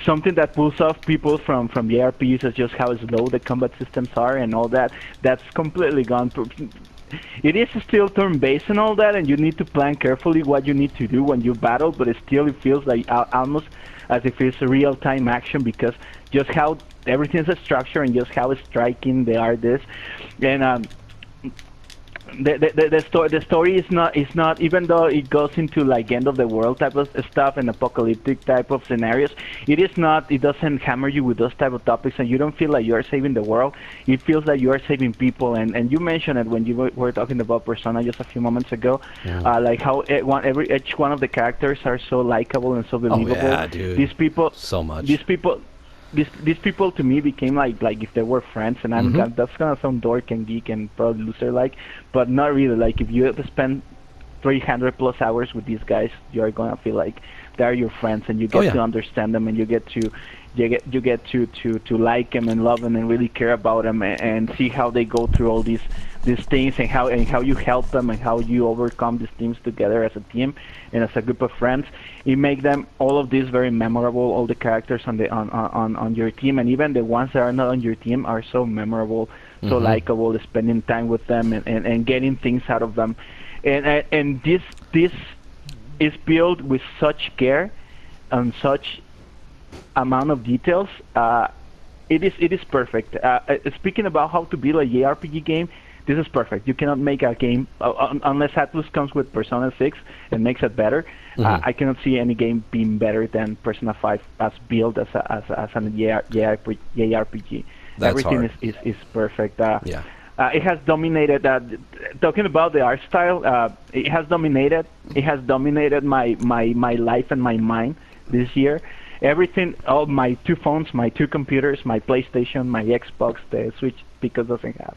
Something that pulls off people from JRPGs is just how slow the combat systems are and all that. That's completely gone. It is still turn-based and all that, and you need to plan carefully what you need to do when you battle, but it feels like almost as if it's real-time action because just how everything's structured and just how striking the art is. And the story is not even though it goes into like end of the world type of stuff and apocalyptic type of scenarios, it doesn't hammer you with those type of topics, and you don't feel like you are saving the world. It feels like you are saving people, and you mentioned it when you were talking about Persona just a few moments ago, like how each one of the characters are so likable and so believable. Oh yeah, dude. These people So much. these people to me became like if they were friends, and that's gonna sound dork and geek and probably loser like, but not really. Like if you have to spend 300 plus hours with these guys, you're gonna feel like they're your friends, and you get to understand them, and you get to like them and love them and really care about them, and see how they go through all these things, and how you help them and how you overcome these things together as a team and as a group of friends. It make them all of these very memorable. All the characters on your team, and even the ones that are not on your team, are so memorable, so likable. Spending time with them and getting things out of them, and this is built with such care and such amount of details. It is perfect. Speaking about how to build a JRPG game, this is perfect. You cannot make a game unless Atlus comes with Persona 6 and makes it better. I cannot see any game being better than Persona 5 as built as an JRPG. That's Everything hard. is perfect. Yeah. It has dominated. Talking about the art style, it has dominated. It has dominated my life and my mind this year. Everything, all my two phones, my two computers, my PlayStation, my Xbox, the Switch, because doesn't have.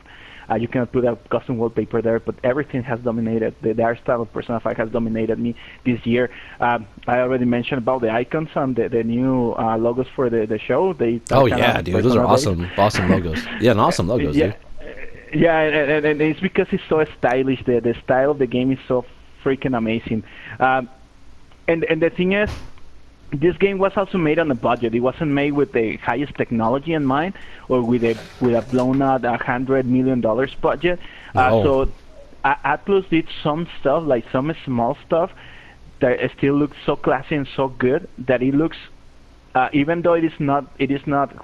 You cannot put a custom wallpaper there, but everything has dominated. The art style of Persona 5 has dominated me this year. I already mentioned about the icons and the new logos for the show. They Oh yeah, dude, those are awesome, awesome logos. Yeah, and awesome logos, yeah, dude. yeah, and it's because it's so stylish. The style of the game is so freaking amazing. And the thing is, this game was also made on a budget. It wasn't made with the highest technology in mind or with a blown out $100 million budget. No. So Atlus did some stuff, like some small stuff, that still looks so classy and so good that it looks. Even though it is not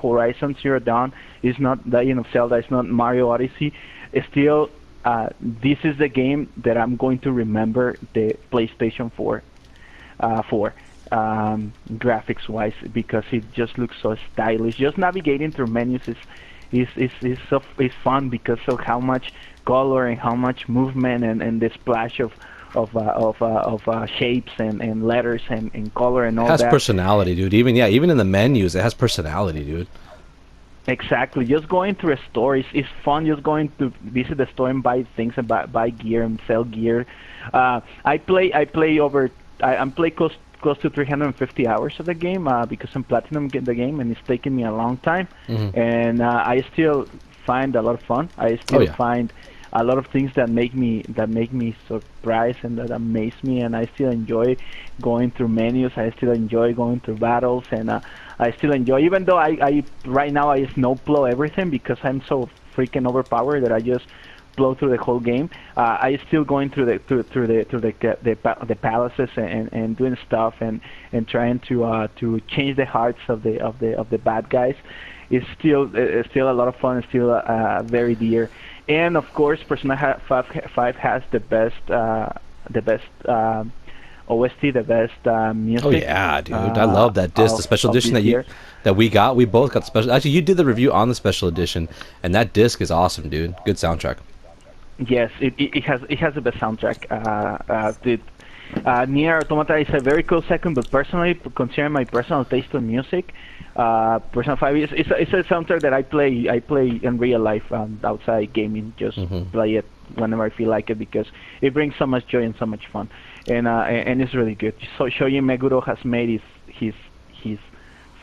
Horizon Zero Dawn, it's not Legend of Zelda, it's not Mario Odyssey. Still, this is the game that I'm going to remember the PlayStation 4 for. Graphics-wise, because it just looks so stylish. Just navigating through menus is fun because of how much color and how much movement and the splash of shapes and letters and color and all that. It has personality, dude. Even in the menus, it has personality, dude. Exactly. Just going through a store is fun. Just going to visit the store and buy things and buy gear and sell gear. I'm play close to 350 hours of the game because I'm platinum in the game and it's taking me a long time. And I still find a lot of fun. I still find a lot of things that make me surprised and that amaze me, and I still enjoy going through menus. I still enjoy going through battles, and I still enjoy, even though I right now I snowplow everything because I'm so freaking overpowered that I just blow through the whole game. I still going through the palaces and doing stuff and trying to change the hearts of the bad guys. It's still a lot of fun. It's still very dear. And of course, Persona 5 has the best OST, the best music. Oh yeah, dude! I love that disc, the special edition that we got. We both got the special. Actually, you did the review on the special edition, and that disc is awesome, dude. Good soundtrack. Yes, it has the best soundtrack. Nier Automata is a very close second, but personally, considering my personal taste in music, Persona 5 is a soundtrack that I play in real life outside gaming. Just play it whenever I feel like it because it brings so much joy and so much fun, and it's really good. So Shoji Meguro has made his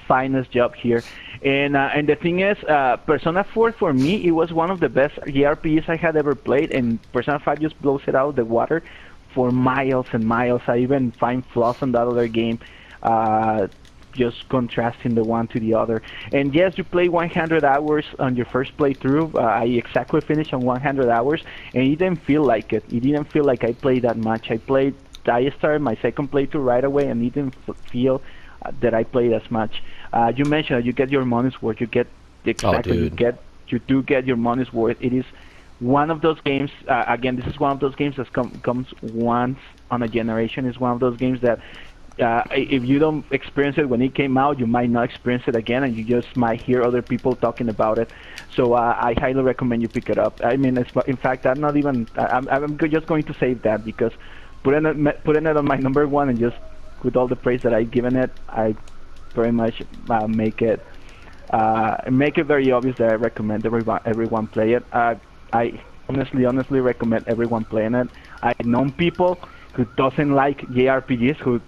finest job here, and the thing is, Persona 4 for me it was one of the best JRPGs I had ever played, and Persona 5 just blows it out of the water for miles and miles. I even find flaws in that other game, just contrasting the one to the other. And yes, you play 100 hours on your first playthrough. I exactly finished on 100 hours, and it didn't feel like it. It didn't feel like I played that much. I started my second playthrough right away, and it didn't feel that I played as much. You mentioned that you get your money's worth. You get exactly. You do get your money's worth. It is one of those games. Again, this is one of those games that comes once on a generation. It's one of those games that if you don't experience it when it came out, you might not experience it again, and you just might hear other people talking about it. So I highly recommend you pick it up. I mean, in fact, I'm not even. I'm just going to save that because putting it on my number one and just with all the praise that I've given it, I very much make it very obvious that I recommend everyone play it. I honestly recommend everyone playing it. I've known people who doesn't like JRPGs, who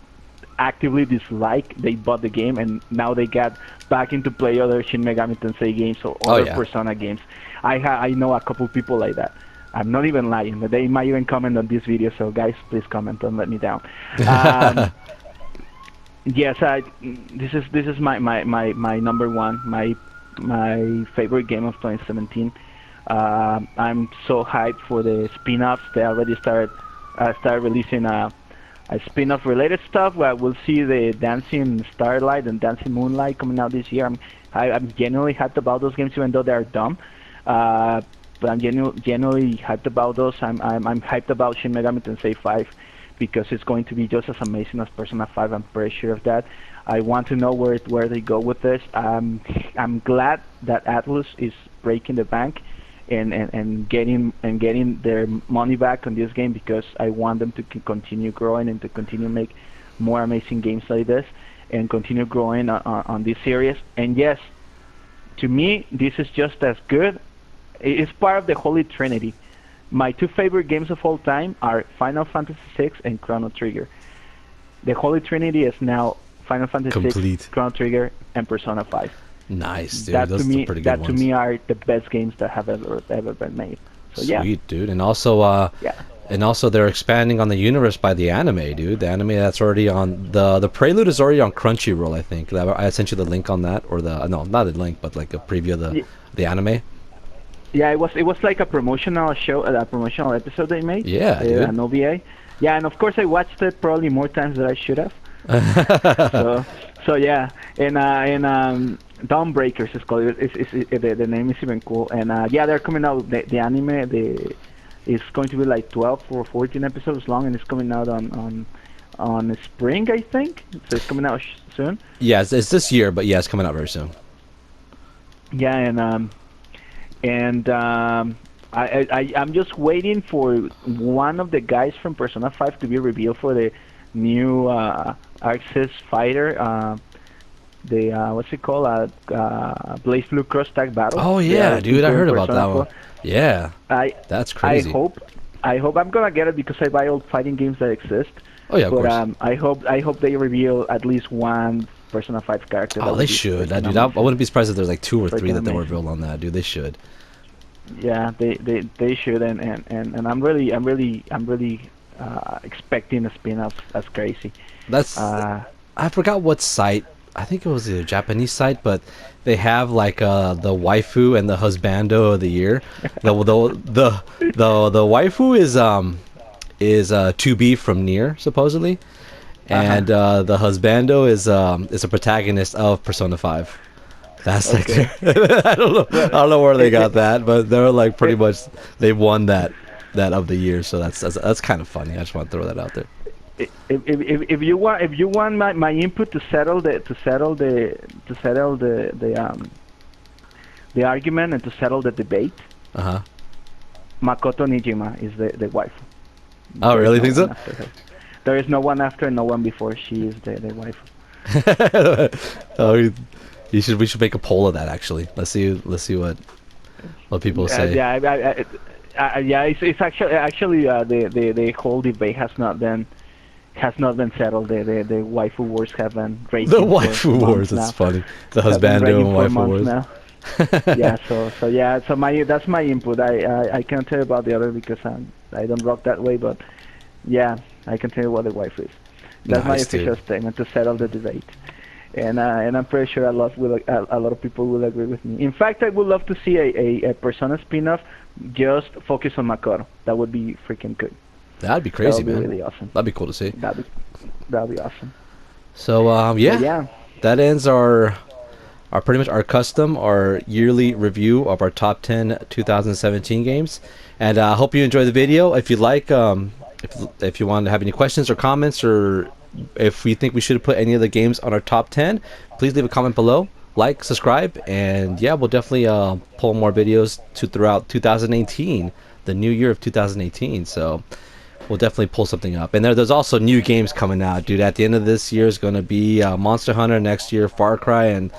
actively dislike, they bought the game and now they got back into play other Shin Megami Tensei games or other Persona games. I know a couple people like that. I'm not even lying. They might even comment on this video, so guys, please comment, don't let me down. Yes, this is my number one, my favorite game of 2017. I'm so hyped for the spin-offs. They already started releasing a spin-off related stuff where we'll see the Dancing Starlight and Dancing Moonlight coming out this year. I'm genuinely hyped about those games, even though they're dumb. But I'm genuinely hyped about those. I'm hyped about Shin Megami Tensei 5 because it's going to be just as amazing as Persona 5. I'm pretty sure of that. I want to know where they go with this. I'm glad that Atlus is breaking the bank and getting their money back on this game, because I want them to continue growing and to continue make more amazing games like this and continue growing on this series. And yes, to me, this is just as good. It's part of the Holy Trinity. My two favorite games of all time are Final Fantasy VI and Chrono Trigger. The Holy Trinity is now Final Fantasy VI, Complete. Chrono Trigger, and Persona 5. Nice, dude. That Those to are me, pretty good that to ones. me are the best games that have ever been made. So yeah, Sweet, dude. And also, yeah. they're expanding on the universe by the anime, dude. The anime that's already on the Prelude is already on Crunchyroll, I think. I sent you the link on that, or the no, not the link, but like a preview of the anime. Yeah, it was like a promotional show, a promotional episode they made. Yeah, dude. An OVA. Yeah, and of course I watched it probably more times than I should have. So yeah, and Dawnbreakers is called. The name is even cool. And yeah, they're coming out the anime. It's going to be like 12 or 14 episodes long, and it's coming out on spring, I think. So it's coming out soon. Yeah, it's this year, but yeah, it's coming out very soon. Yeah, and I'm just waiting for one of the guys from Persona 5 to be revealed for the new Arxis fighter. The what's it called? Blaze Blue Cross Tag Battle. Oh yeah, dude, I heard about that Persona one. 4. Yeah, that's crazy. I hope I'm gonna get it because I buy all fighting games that exist. Oh yeah, of But course. I hope they reveal at least one Persona 5 character. Oh, they should. Dude, I wouldn't be surprised if there's like 2 or 3 that they amazing. revealed on that, dude. They should. Yeah, they should, and I'm really expecting a spin-off as crazy. That's I forgot what site. I think it was a Japanese site, but they have like the waifu and the husbando of the year. The waifu is 2B from Nier supposedly, and the husbando is a protagonist of Persona 5. That's Okay. like I don't know where they got that, but they're like pretty much they won that of the year. So that's kind of funny. I just want to throw that out there. If you want my input to settle the argument and to settle the debate, Uh huh. Makoto Nijima is the wife. Oh, really? Think so? There is no one after, no one before. She is the wife. Oh, we should make a poll of that actually. Let's see what people say. Yeah, it's actually the whole debate has not been settled. The waifu wars have been raging. The for waifu wars. months It's now. funny. The Have been husbando raging and for waifu months wars. now. Yeah, so that's my input. I can't tell you about the other because I don't rock that way, but yeah, I can tell you what the wife is. That's my Nice, official dude. statement to settle the debate. And I'm pretty sure a lot of people will agree with me. In fact, I would love to see a Persona spin-off just focus on Makoto. That would be freaking good. That'd be crazy, That would man. be really awesome. That'd be cool to see. That'd be awesome. So But yeah, that ends our pretty much our yearly review of our top 10 2017 games. And I hope you enjoy the video. If you like, if you want to have any questions or comments, or if we think we should put any of the games on our top 10, please leave a comment below. Like, subscribe, and yeah, we'll definitely pull more videos throughout 2018, the new year of 2018. So we'll definitely pull something up. And there's also new games coming out, dude. At the end of this year is going to be Monster Hunter, next year Far Cry, and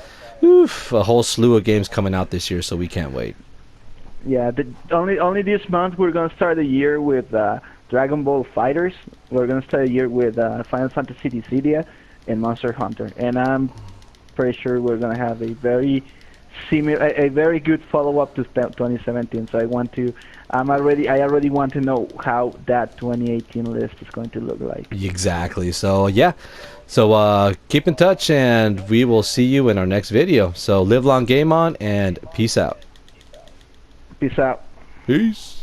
a whole slew of games coming out this year, so we can't wait. Yeah, only this month we're gonna start the year with Dragon Ball Fighters. We're gonna start the year with Final Fantasy Dissidia and Monster Hunter, and I'm pretty sure we're gonna have a very good follow-up to 2017. So I already want to know how that 2018 list is going to look like. Exactly. So yeah. So keep in touch, and we will see you in our next video. So live long, game on, and peace out. Peace out. Peace.